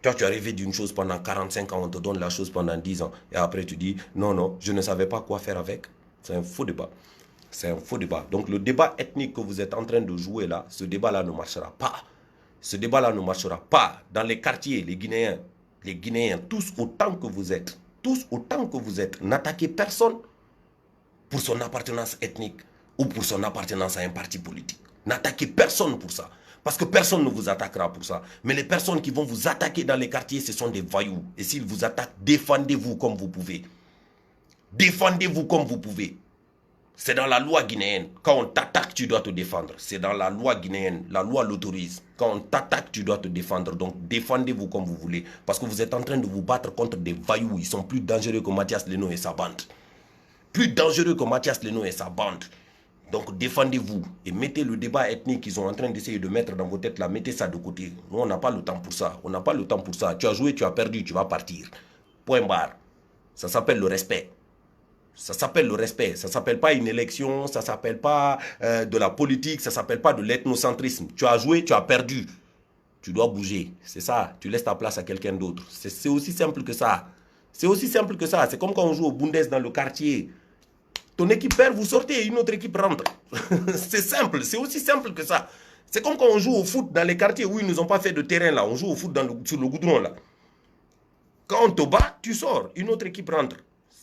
Toi, tu as rêvé d'une chose pendant 45 ans, on te donne la chose pendant 10 ans. Et après, tu dis, non, non, je ne savais pas quoi faire avec. C'est un faux débat. C'est un faux débat. Donc, le débat ethnique que vous êtes en train de jouer là, ce débat-là ne marchera pas. Ce débat-là ne marchera pas. Dans les quartiers, les Guinéens, tous autant que vous êtes, n'attaquez personne pour son appartenance ethnique ou pour son appartenance à un parti politique. N'attaquez personne pour ça. Parce que personne ne vous attaquera pour ça. Mais les personnes qui vont vous attaquer dans les quartiers, ce sont des voyous. Et s'ils vous attaquent, défendez-vous comme vous pouvez. Défendez-vous comme vous pouvez. C'est dans la loi guinéenne. Quand on t'attaque, tu dois te défendre. C'est dans la loi guinéenne. La loi l'autorise. Quand on t'attaque, tu dois te défendre. Donc, défendez-vous comme vous voulez. Parce que vous êtes en train de vous battre contre des voyous. Ils sont plus dangereux que Mathias Leno et sa bande. Plus dangereux que Mathias Leno et sa bande. Donc, défendez-vous. Et mettez le débat ethnique qu'ils sont en train d'essayer de mettre dans vos têtes là. Mettez ça de côté. Nous, on n'a pas le temps pour ça. On n'a pas le temps pour ça. Tu as joué, tu as perdu, tu vas partir. Point barre. Ça s'appelle le respect. Ça s'appelle le respect, ça ne s'appelle pas une élection, ça ne s'appelle pas de la politique, ça ne s'appelle pas de l'ethnocentrisme. Tu as joué, tu as perdu. Tu dois bouger, c'est ça. Tu laisses ta place à quelqu'un d'autre. C'est aussi simple que ça. C'est aussi simple que ça. C'est comme quand on joue au Bundes dans le quartier. Ton équipe perd, vous sortez et une autre équipe rentre. C'est simple, c'est aussi simple que ça. C'est comme quand on joue au foot dans les quartiers où ils ne nous ont pas fait de terrain là. On joue au foot sur le goudron là. Quand on te bat, tu sors, une autre équipe rentre.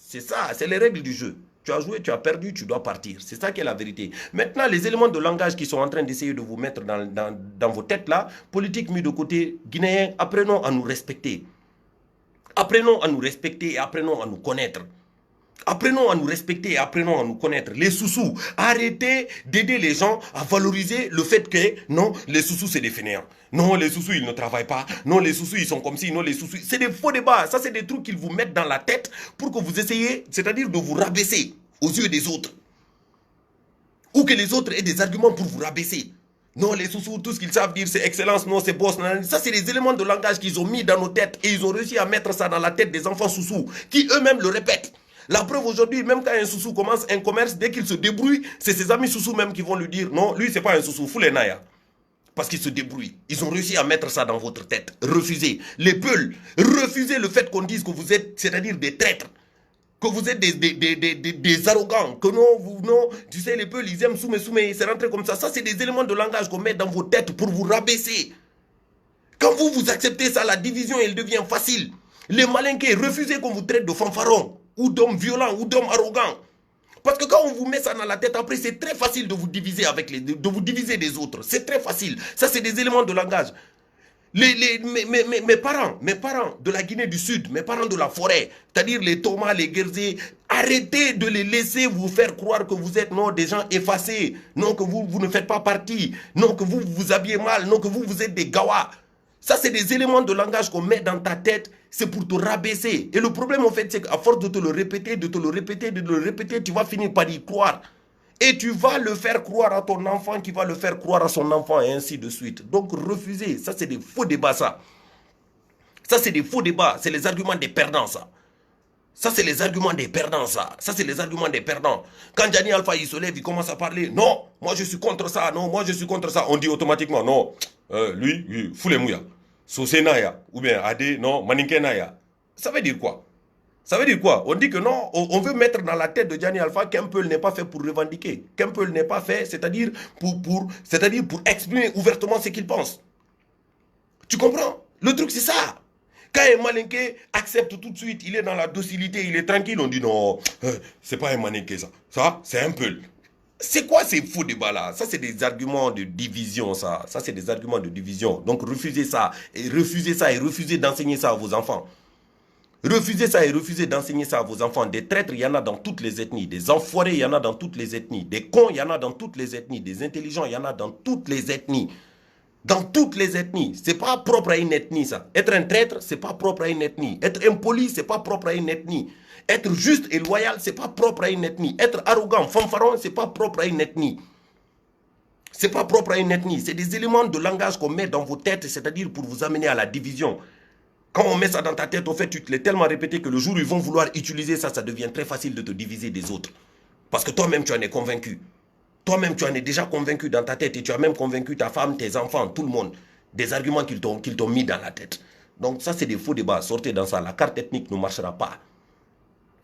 C'est ça, c'est les règles du jeu. Tu as joué, tu as perdu, tu dois partir. C'est ça qui est la vérité. Maintenant, les éléments de langage qui sont en train d'essayer de vous mettre dans vos têtes là, politique mis de côté, Guinéens, apprenons à nous respecter. Apprenons à nous respecter et apprenons à nous connaître. Apprenons à nous respecter et apprenons à nous connaître. Les sous-sous, arrêtez d'aider les gens à valoriser le fait que non, les sous-sous c'est des fainéants. Non, les sous-sous ils ne travaillent pas. Non, les sous-sous ils sont comme ci. Non, les sous-sous. C'est des faux débats. Ça, c'est des trucs qu'ils vous mettent dans la tête pour que vous essayez, c'est-à-dire de vous rabaisser aux yeux des autres. Ou que les autres aient des arguments pour vous rabaisser. Non, les sous-sous, tout ce qu'ils savent dire, c'est excellence, non, c'est boss. Ça, c'est des éléments de langage qu'ils ont mis dans nos têtes et ils ont réussi à mettre ça dans la tête des enfants sous-sous qui eux-mêmes le répètent. La preuve aujourd'hui, même quand un sous-sous commence un commerce, dès qu'il se débrouille, c'est ses amis sous-sous même qui vont lui dire non, lui c'est pas un sous-sous, fous les naya. Parce qu'il se débrouille. Ils ont réussi à mettre ça dans votre tête. Refusez. Les peuls, refusez le fait qu'on dise que vous êtes, c'est-à-dire des traîtres. Que vous êtes des arrogants. Que non, non, tu sais, les peuls, ils aiment soumé, c'est rentré comme ça. Ça, c'est des éléments de langage qu'on met dans vos têtes pour vous rabaisser. Quand vous acceptez ça, la division, elle devient facile. Les malinqués, refusez qu'on vous traite de fanfarons, ou d'hommes violents, ou d'hommes arrogants. Parce que quand on vous met ça dans la tête, après, c'est très facile de vous diviser de vous diviser des autres. C'est très facile. Ça, c'est des éléments de langage. Mes parents de la Guinée du Sud, mes parents de la forêt, c'est-à-dire les Thomas, les Guerzé, arrêtez de les laisser vous faire croire que vous êtes non, des gens effacés, non, que vous ne faites pas partie, non, que vous vous habillez mal, non, que vous êtes des gawas. Ça, c'est des éléments de langage qu'on met dans ta tête, c'est pour te rabaisser. Et le problème, en fait, c'est qu'à force de te le répéter, tu vas finir par y croire. Et tu vas le faire croire à ton enfant, qui va le faire croire à son enfant, et ainsi de suite. Donc, refusez. Ça, c'est des faux débats, ça. Ça, c'est des faux débats. C'est les arguments des perdants, ça. Ça, c'est les arguments des perdants, ça. Ça, c'est les arguments des perdants. Quand Gianni Alpha, il se lève, il commence à parler. Non, moi, je suis contre ça. Non, moi, je suis contre ça. On dit automatiquement, non. Lui, Foulé Mouya. Sosé Naya. Ou bien Adé, non, Maninké Naya. Ça veut dire quoi? Ça veut dire quoi? On dit que non, on veut mettre dans la tête de Gianni Alpha qu'un peuple n'est pas fait pour revendiquer. Qu'un peuple n'est pas fait, c'est-à-dire pour exprimer ouvertement ce qu'il pense. Tu comprends? Le truc, c'est ça. Quand un malinqué accepte tout de suite, il est dans la docilité, il est tranquille, on dit non, c'est pas un malinqué ça. Ça, c'est un peuple. C'est quoi ces faux débats-là? Ça, c'est des arguments de division, ça. Ça, c'est des arguments de division. Donc, refusez ça. Et refusez d'enseigner ça à vos enfants. Refusez ça et refusez d'enseigner ça à vos enfants. Des traîtres, il y en a dans toutes les ethnies. Des enfoirés, il y en a dans toutes les ethnies. Des cons, il y en a dans toutes les ethnies. Des intelligents, il y en a dans toutes les ethnies. Dans toutes les ethnies. Ce n'est pas propre à une ethnie, ça. Être un traître, ce n'est pas propre à une ethnie. Être impoli, ce n'est pas propre à une ethnie. Être juste et loyal, ce n'est pas propre à une ethnie. Être arrogant, fanfaron, ce n'est pas propre à une ethnie. Ce n'est pas propre à une ethnie. C'est des éléments de langage qu'on met dans vos têtes, c'est-à-dire pour vous amener à la division. Quand on met ça dans ta tête, au fait, tu te l'es tellement répété que le jour où ils vont vouloir utiliser ça, ça devient très facile de te diviser des autres. Parce que toi-même, tu en es convaincu. Toi-même, tu en es déjà convaincu dans ta tête et tu as même convaincu ta femme, tes enfants, tout le monde. Des arguments qu'ils t'ont mis dans la tête. Donc ça, c'est des faux débats. Sortez dans ça. La carte ethnique ne marchera pas.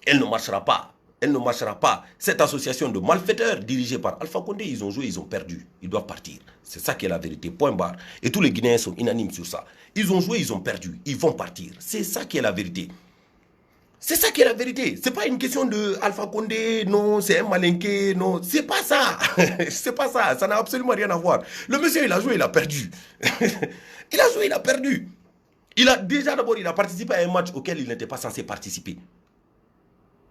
Elle ne marchera pas. Elle ne marchera pas. Cette association de malfaiteurs dirigée par Alpha Condé, ils ont joué, ils ont perdu. Ils doivent partir. C'est ça qui est la vérité. Point barre. Et tous les Guinéens sont unanimes sur ça. Ils ont joué, ils ont perdu. Ils vont partir. C'est ça qui est la vérité. C'est ça qui est la vérité. C'est pas une question de Alpha Condé, non, c'est un malinqué, non. C'est pas ça. C'est pas ça. Ça n'a absolument rien à voir. Le monsieur, il a joué, il a perdu. Il a joué, il a perdu. Il a déjà d'abord, il a participé à un match auquel il n'était pas censé participer.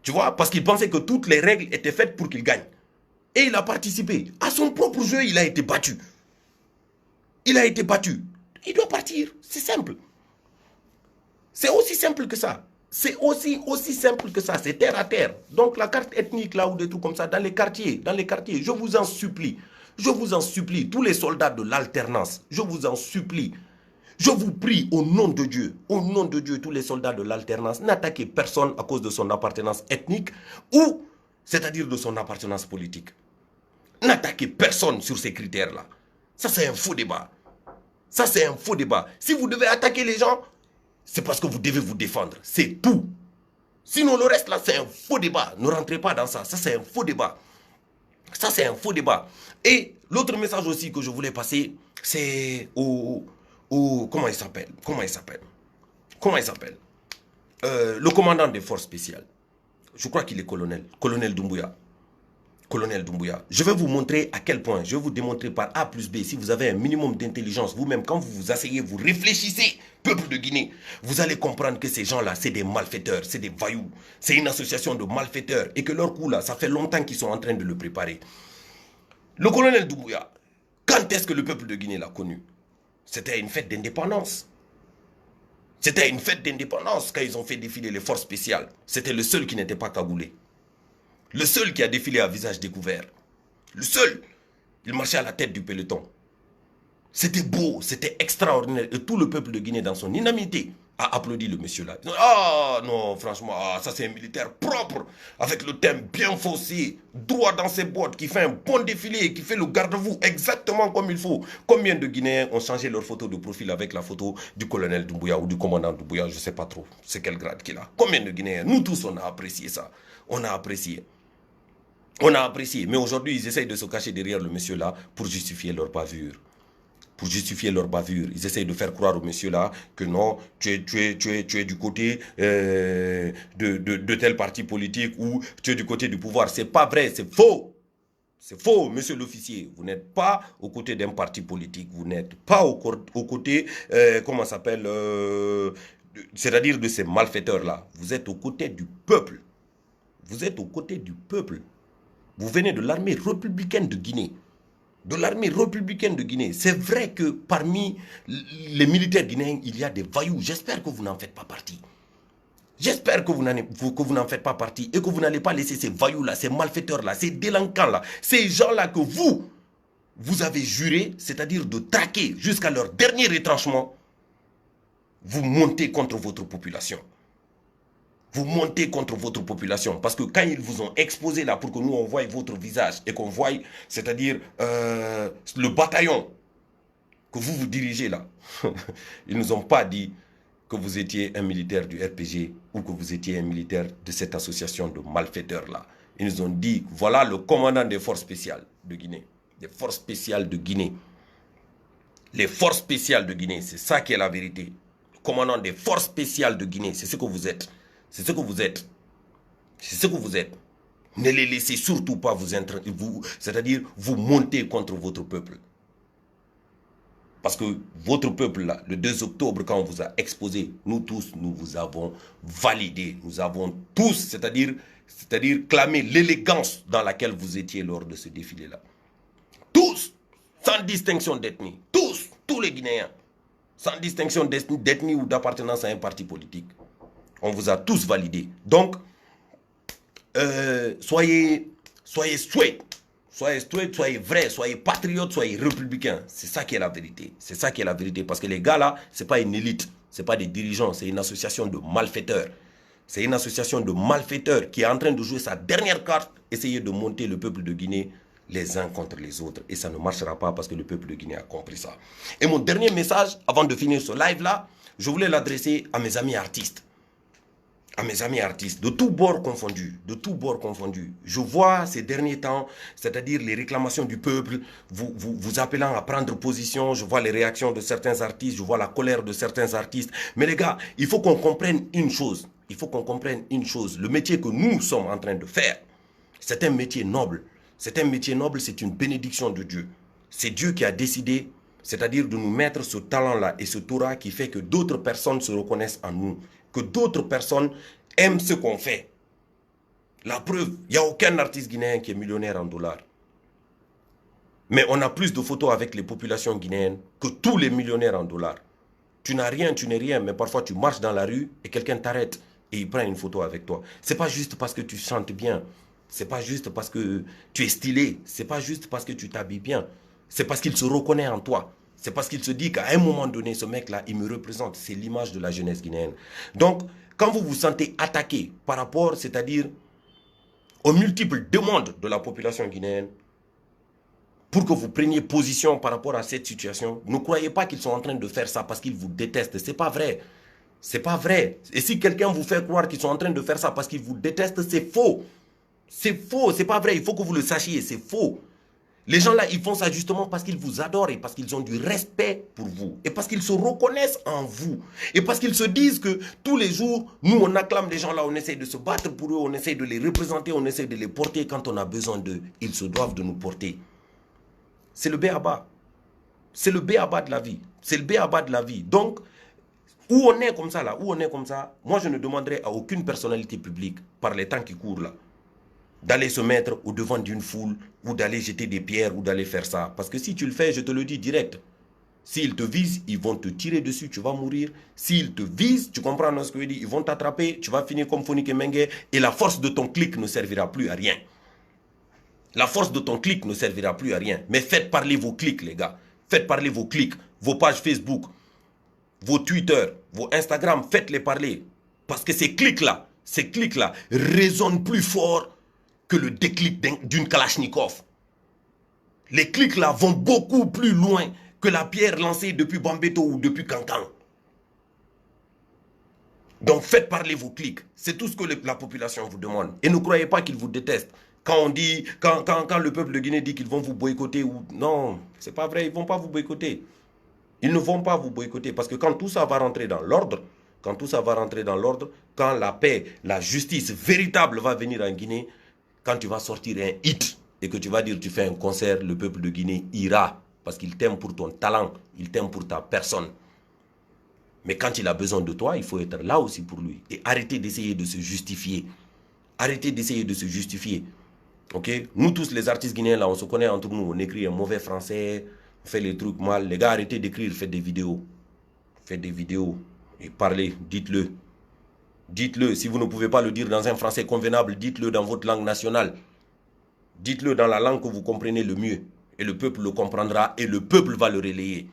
Tu vois, parce qu'il pensait que toutes les règles étaient faites pour qu'il gagne. Et il a participé. À son propre jeu, il a été battu. Il a été battu. Il doit partir. C'est simple. C'est aussi simple que ça. C'est aussi simple que ça. C'est terre à terre. Donc la carte ethnique là ou des trucs comme ça, dans les quartiers, je vous en supplie. Je vous en supplie, tous les soldats de l'alternance, je vous en supplie. Je vous prie au nom de Dieu, tous les soldats de l'alternance, n'attaquez personne à cause de son appartenance ethnique ou, c'est-à-dire de son appartenance politique. N'attaquez personne sur ces critères-là. Ça, c'est un faux débat. Ça, c'est un faux débat. Si vous devez attaquer les gens, c'est parce que vous devez vous défendre. C'est tout. Sinon, le reste, là, c'est un faux débat. Ne rentrez pas dans ça. Ça, c'est un faux débat. Ça, c'est un faux débat. Et l'autre message aussi que je voulais passer, c'est comment il s'appelle le commandant des forces spéciales. Je crois qu'il est colonel Doumbouya. Je vais vous montrer à quel point, je vais vous démontrer par A plus B, si vous avez un minimum d'intelligence, vous-même, quand vous vous asseyez, vous réfléchissez, peuple de Guinée, vous allez comprendre que ces gens-là, c'est des malfaiteurs, c'est des voyous, c'est une association de malfaiteurs, et que leur coup là, ça fait longtemps qu'ils sont en train de le préparer. Le colonel Doumbouya, quand est-ce que le peuple de Guinée l'a connu? C'était une fête d'indépendance. C'était une fête d'indépendance quand ils ont fait défiler les forces spéciales. C'était le seul qui n'était pas cagoulé. Le seul qui a défilé à visage découvert. Le seul. Il marchait à la tête du peloton. C'était beau, c'était extraordinaire. Et tout le peuple de Guinée, dans son unanimité, a applaudi le monsieur là. Ah non, franchement, ça c'est un militaire propre, avec le thème bien faussé, droit dans ses bottes, qui fait un bon défilé, qui fait le garde-vous exactement comme il faut. Combien de Guinéens ont changé leur photo de profil avec la photo du colonel Doumbouya ou du commandant Doumbouya, je ne sais pas trop, c'est quel grade qu'il a. Combien de Guinéens? Nous tous, on a apprécié ça. On a apprécié. On a apprécié. Mais aujourd'hui, ils essayent de se cacher derrière le monsieur là pour justifier leur bavure. Ils essayent de faire croire au monsieur là que non, tu es du côté de tel parti politique ou tu es du côté du pouvoir. C'est pas vrai, c'est faux. C'est faux, monsieur l'officier. Vous n'êtes pas aux côtés d'un parti politique. Vous n'êtes pas aux côtés, comment ça s'appelle, c'est-à-dire de ces malfaiteurs-là. Vous êtes aux côtés du peuple. Vous êtes aux côtés du peuple. Vous venez de l'armée républicaine de Guinée. C'est vrai que parmi les militaires guinéens, il y a des voyous. J'espère que vous n'en faites pas partie. J'espère que vous n'en faites pas partie et que vous n'allez pas laisser ces voyous-là, ces malfaiteurs-là, ces délinquants-là, ces gens-là que vous avez juré, c'est-à-dire de traquer jusqu'à leur dernier retranchement, vous montez contre votre population. Vous montez contre votre population. Parce que quand ils vous ont exposé là pour que nous on voie votre visage et qu'on voie, c'est-à-dire le bataillon que vous dirigez là, ils ne nous ont pas dit que vous étiez un militaire du RPG ou que vous étiez un militaire de cette association de malfaiteurs là. Ils nous ont dit, voilà le commandant des forces spéciales de Guinée. Des forces spéciales de Guinée. Les forces spéciales de Guinée, c'est ça qui est la vérité. Le commandant des forces spéciales de Guinée, c'est ce que vous êtes. C'est ce que vous êtes. C'est ce que vous êtes. Ne les laissez surtout pas c'est-à-dire vous monter contre votre peuple. Parce que votre peuple, là, le 2 octobre, quand on vous a exposé, nous tous, nous vous avons validé. Nous avons tous, c'est-à-dire clamé l'élégance dans laquelle vous étiez lors de ce défilé-là. Tous, sans distinction d'ethnie. Tous les Guinéens. Sans distinction d'ethnie ou d'appartenance à un parti politique. On vous a tous validé. Donc, soyez straight. Soyez straight, soyez vrai, soyez patriote, soyez républicain. C'est ça qui est la vérité. C'est ça qui est la vérité. Parce que les gars là, c'est pas une élite. C'est pas des dirigeants. C'est une association de malfaiteurs. C'est une association de malfaiteurs qui est en train de jouer sa dernière carte. Essayer de monter le peuple de Guinée les uns contre les autres. Et ça ne marchera pas parce que le peuple de Guinée a compris ça. Et mon dernier message, avant de finir ce live là, je voulais l'adresser à mes amis artistes. À mes amis artistes, de tous bords confondus, Je vois ces derniers temps, c'est-à-dire les réclamations du peuple, vous appelant à prendre position, je vois les réactions de certains artistes, je vois la colère de certains artistes. Mais les gars, il faut qu'on comprenne une chose. Le métier que nous sommes en train de faire, c'est un métier noble. C'est une bénédiction de Dieu. C'est Dieu qui a décidé, c'est-à-dire de nous mettre ce talent-là et ce Torah qui fait que d'autres personnes se reconnaissent en nous. Que d'autres personnes aiment ce qu'on fait. La preuve, il n'y a aucun artiste guinéen qui est millionnaire en dollars. Mais on a plus de photos avec les populations guinéennes que tous les millionnaires en dollars. Tu n'as rien, tu n'es rien, mais parfois tu marches dans la rue et quelqu'un t'arrête et il prend une photo avec toi. C'est pas juste parce que tu chantes bien. C'est pas juste parce que tu es stylé. C'est pas juste parce que tu t'habilles bien. C'est parce qu'il se reconnaît en toi. C'est parce qu'il se dit qu'à un moment donné, ce mec-là, il me représente. C'est l'image de la jeunesse guinéenne. Donc, quand vous vous sentez attaqué par rapport, c'est-à-dire aux multiples demandes de la population guinéenne, pour que vous preniez position par rapport à cette situation, ne croyez pas qu'ils sont en train de faire ça parce qu'ils vous détestent. C'est pas vrai. C'est pas vrai. Et si quelqu'un vous fait croire qu'ils sont en train de faire ça parce qu'ils vous détestent, c'est faux. C'est faux, c'est pas vrai. Il faut que vous le sachiez, c'est faux. Les gens là, ils font ça justement parce qu'ils vous adorent et parce qu'ils ont du respect pour vous. Et parce qu'ils se reconnaissent en vous. Et parce qu'ils se disent que tous les jours, nous on acclame les gens là, on essaie de se battre pour eux, on essaie de les représenter, on essaie de les porter quand on a besoin d'eux. Ils se doivent de nous porter. C'est le b.a.-ba. C'est le b.a.-ba de la vie. C'est le b.a.-ba de la vie. Donc, où on est comme ça là, moi je ne demanderai à aucune personnalité publique, par les temps qui courent là, d'aller se mettre au devant d'une foule ou d'aller jeter des pierres ou d'aller faire ça. Parce que si tu le fais, je te le dis direct, s'ils te visent, ils vont te tirer dessus, tu vas mourir. S'ils te visent, tu comprends ce que je dis, ils vont t'attraper, tu vas finir comme Fonike Mengue et la force de ton clic ne servira plus à rien. La force de ton clic ne servira plus à rien. Mais faites parler vos clics, les gars. Faites parler vos clics, vos pages Facebook, vos Twitter, vos Instagram, faites-les parler. Parce que ces clics-là résonnent plus fort que le déclic d'une Kalachnikov. Les clics là vont beaucoup plus loin que la pierre lancée depuis Bambeto ou depuis Cancan. Donc faites parler vos clics. C'est tout ce que la population vous demande. Et ne croyez pas qu'ils vous détestent. Quand on dit, quand le peuple de Guinée dit qu'ils vont vous boycotter, ou non, c'est pas vrai, ils ne vont pas vous boycotter. Ils ne vont pas vous boycotter parce que quand tout ça va rentrer dans l'ordre, quand la paix, la justice véritable va venir en Guinée, quand tu vas sortir un hit et que tu vas dire tu fais un concert, le peuple de Guinée ira parce qu'il t'aime pour ton talent, il t'aime pour ta personne. Mais quand il a besoin de toi, il faut être là aussi pour lui. Et arrêtez d'essayer de se justifier. Ok? Nous tous les artistes guinéens là, on se connaît entre nous, on écrit un mauvais français, on fait les trucs mal. Les gars, arrêtez d'écrire, faites des vidéos. Faites des vidéos et parlez, dites-le. Dites-le, si vous ne pouvez pas le dire dans un français convenable, dites-le dans votre langue nationale. Dites-le dans la langue que vous comprenez le mieux. Et le peuple le comprendra et le peuple va le relayer.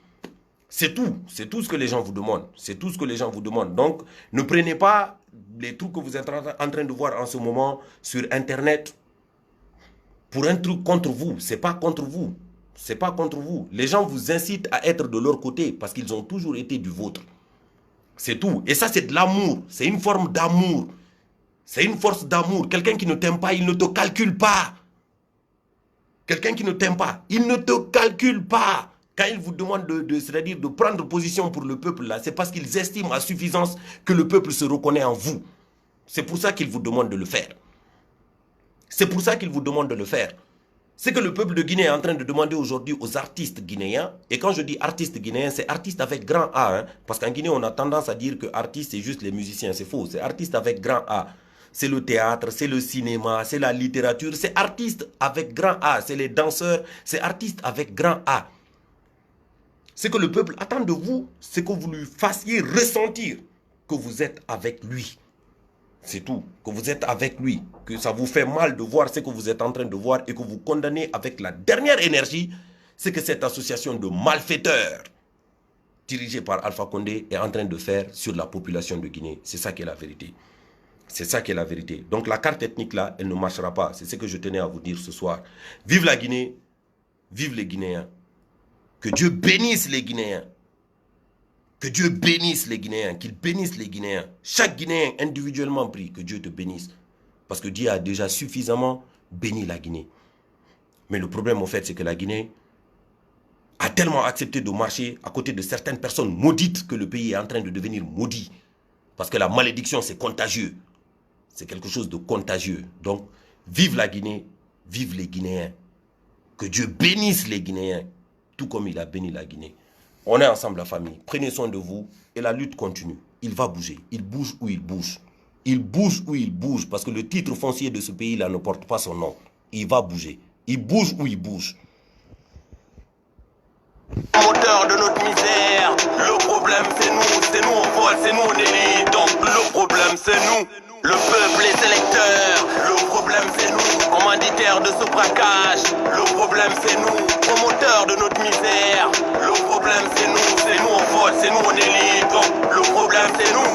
C'est tout ce que les gens vous demandent. Donc, ne prenez pas les trucs que vous êtes en train de voir en ce moment sur Internet pour un truc contre vous. C'est pas contre vous. Les gens vous incitent à être de leur côté parce qu'ils ont toujours été du vôtre. C'est tout. Et ça, c'est de l'amour. C'est une forme d'amour. C'est une force d'amour. Quelqu'un qui ne t'aime pas, il ne te calcule pas. Quelqu'un qui ne t'aime pas, il ne te calcule pas. Quand il vous demande c'est-à-dire de prendre position pour le peuple, là, c'est parce qu'ils estiment à suffisance que le peuple se reconnaît en vous. C'est pour ça qu'ils vous demandent de le faire. C'est que le peuple de Guinée est en train de demander aujourd'hui aux artistes guinéens, et quand je dis artistes guinéens, c'est artistes avec grand A, hein, parce qu'en Guinée, on a tendance à dire que artistes, c'est juste les musiciens, c'est faux, c'est artistes avec grand A. C'est le théâtre, c'est le cinéma, c'est la littérature, c'est artistes avec grand A, c'est les danseurs, c'est artistes avec grand A. Ce que le peuple attend de vous, c'est que vous lui fassiez ressentir que vous êtes avec lui. C'est tout, que vous êtes avec lui, que ça vous fait mal de voir ce que vous êtes en train de voir et que vous condamnez avec la dernière énergie ce que cette association de malfaiteurs dirigée par Alpha Condé est en train de faire sur la population de Guinée. C'est ça qui est la vérité. C'est ça qui est la vérité. Donc la carte ethnique là, elle ne marchera pas. C'est ce que je tenais à vous dire ce soir. Vive la Guinée, vive les Guinéens. Que Dieu bénisse les Guinéens. Que Dieu bénisse les Guinéens, qu'il bénisse les Guinéens. Chaque Guinéen individuellement prie que Dieu te bénisse. Parce que Dieu a déjà suffisamment béni la Guinée. Mais le problème au fait, c'est que la Guinée a tellement accepté de marcher à côté de certaines personnes maudites que le pays est en train de devenir maudit. Parce que la malédiction, c'est contagieux. C'est quelque chose de contagieux. Donc, vive la Guinée, vive les Guinéens. Que Dieu bénisse les Guinéens, tout comme il a béni la Guinée. On est ensemble, la famille. Prenez soin de vous et la lutte continue. Il va bouger. Il bouge où il bouge. Il bouge où il bouge parce que le titre foncier de ce pays-là ne porte pas son nom. Il va bouger. Il bouge où il bouge. Moteur de notre misère, le problème c'est nous on vole, c'est nous on élite. Donc le problème c'est nous, le peuple, les électeurs. Le problème c'est nous, commanditaires de ce braquage. Le problème c'est nous, promoteurs de notre misère. Le problème c'est nous on vole, c'est nous on élite. Donc le problème c'est nous,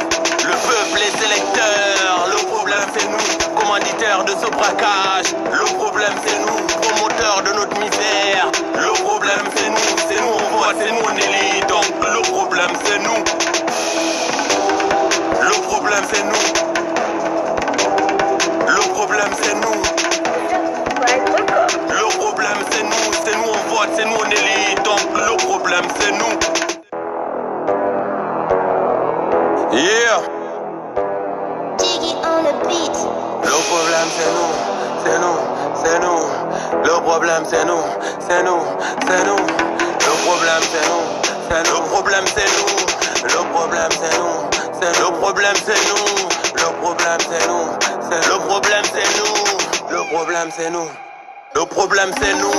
le peuple, les électeurs. Le problème c'est nous, commanditaires de ce braquage. Le problème c'est nous, promoteurs de notre misère. Le problème c'est nous on voit, c'est nous on élite. Donc le problème c'est nous. Le problème c'est nous. Le problème c'est nous. Le problème c'est nous on vote, c'est nous on élite. Donc le problème c'est nous. Yeah. Diggy on the beat. Le problème c'est nous, c'est nous, c'est nous. Le problème c'est nous, c'est nous, c'est nous. Le problème c'est nous, c'est nous. Le problème c'est nous. Le problème c'est nous, c'est le problème c'est nous. Le problème c'est nous, c'est le problème c'est nous. Le problème c'est nous. Le problème c'est nous.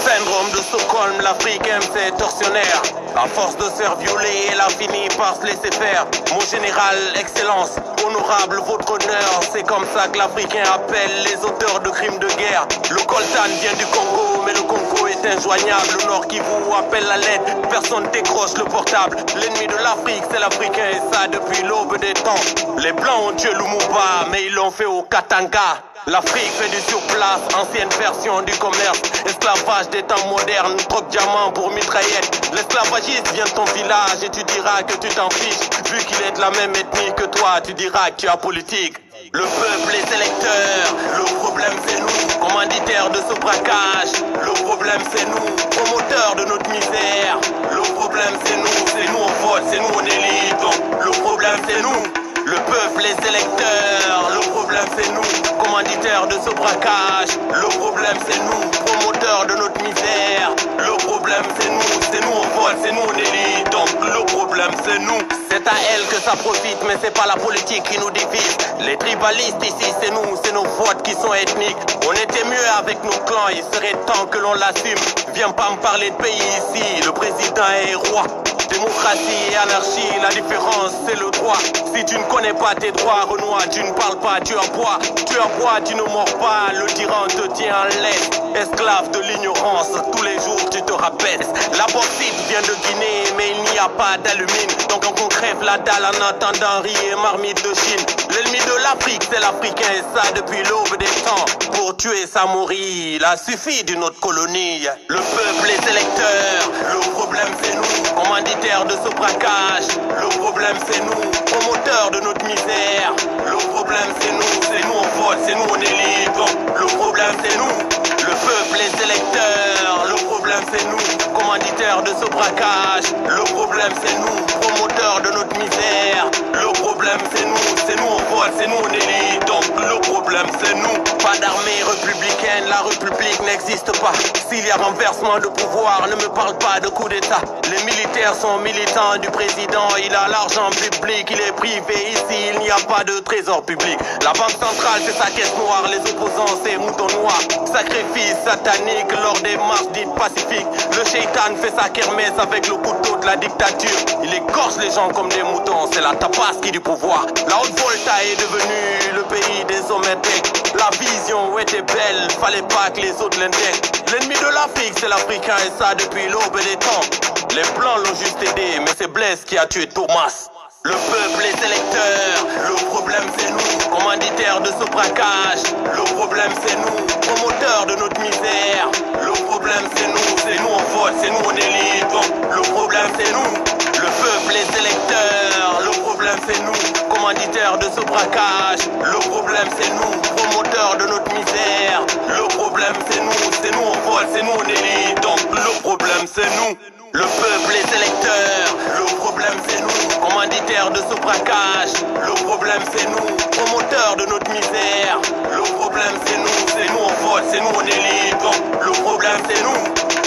Syndrome de Stockholm, l'Afrique aime ses tortionnaires. À force de se faire violer, elle a fini par se laisser faire. Mon général, excellence, honorable, votre honneur. C'est comme ça que l'Africain appelle les auteurs de crimes de guerre. Le coltan vient du Congo, mais le Congo est injoignable. Le Nord qui vous appelle à l'aide, personne décroche le portable. L'ennemi de l'Afrique, c'est l'Africain, et ça depuis l'aube des temps. Les Blancs ont tué Lumumba, mais ils l'ont fait au Katanga. L'Afrique fait du surplace, ancienne version du commerce. Esclavage des temps modernes, troc diamant pour mitraillette. L'esclavagiste vient de ton village et tu diras que tu t'en fiches. Vu qu'il est de la même ethnie que toi, tu diras que tu as politique. Le peuple, les électeurs, le problème c'est nous. Commanditaires de ce braquage, le problème c'est nous. Promoteurs de notre misère, le problème c'est nous on vote, c'est nous on élite. Donc, le problème c'est nous. Le peuple, les électeurs, le problème c'est nous. Commanditaires de ce braquage, le problème c'est nous. Promoteurs de notre misère, le problème c'est nous on vole, c'est nous on élite. Donc le problème c'est nous. C'est à elle que ça profite, mais c'est pas la politique qui nous divise. Les tribalistes ici c'est nous, c'est nos votes qui sont ethniques. On était mieux avec nos clans, il serait temps que l'on l'assume. Viens pas me parler de pays ici, le président est roi. Démocratie et anarchie, la différence c'est le droit. Si tu ne connais pas tes droits, Renoir, tu ne parles pas, tu aboies. Tu aboies, tu ne mords pas, le tyran te tient en laisse. Esclave de l'ignorance, tous les jours tu te rabaisses. La bauxite vient de Guinée, mais il n'y a pas d'alumine. Donc on crève la dalle en attendant riz et marmite de Chine. L'ennemi de l'Afrique, c'est l'Africain, et ça depuis l'aube des temps. Pour tuer ça mourir, il a suffi d'une autre colonie. Le peuple, les électeurs, le problème c'est nous. Commanditaires de ce braquage, le problème c'est nous. Promoteurs de notre misère, le problème c'est nous on vote, c'est nous on élite. Le problème c'est nous. Le peuple, les électeurs, le problème c'est nous. Commanditaires de ce braquage, le problème c'est nous. Promoteurs de notre misère, le problème c'est nous on vote, c'est nous on élite. Donc le problème c'est nous. Pas d'armée républicaine, la république n'existe pas. S'il y a renversement de pouvoir, ne me parle pas de coup d'état. Les militaires sont militants du président, il a l'argent public, il est privé. Ici, il n'y a pas de trésor public. La banque centrale, c'est sa caisse noire, les opposants, c'est moutons noirs. Sacrifice satanique lors des marches dites pacifiques. Le shaitan fait sa kermesse avec le couteau de la dictature. Il égorge les gens comme des moutons, c'est la tabaski du pouvoir. La Haute-Volta est devenue le pays des hommétèques. La vision était belle, fallait pas que les autres l'indexent. L'ennemi de l'Afrique, c'est l'Africain et ça depuis l'aube des temps. Les Blancs l'ont juste aidé, mais c'est Blaise qui a tué Thomas. Le peuple est sélecteur, le problème c'est nous, commanditaires de ce braquage. Le problème c'est nous, promoteurs de notre misère. Le problème c'est nous on vote, c'est nous on élit. Donc le problème c'est nous, le peuple est sélecteur. Le problème c'est nous, commanditaires de ce braquage. Le problème c'est nous, promoteurs de notre misère. Le problème c'est nous on vote, c'est nous on élit. Donc le problème c'est nous. Le peuple est sélecteur, le problème c'est nous, commanditaires de ce braquage. Le problème c'est nous, promoteurs de notre misère. Le problème c'est nous on vote, c'est nous on élit. Donc le problème c'est nous,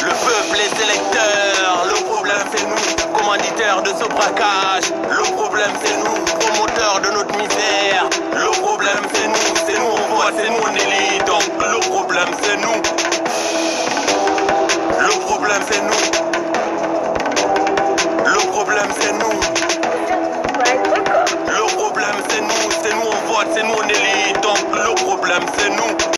le peuple est sélecteur. Le problème c'est nous, commanditaires de ce braquage. Le problème c'est nous, promoteurs de notre misère. Le problème c'est nous on vote, c'est nous on élit. Donc le problème c'est nous. Le problème c'est nous. Le problème c'est nous. Le problème c'est nous on vote, c'est nous on élit.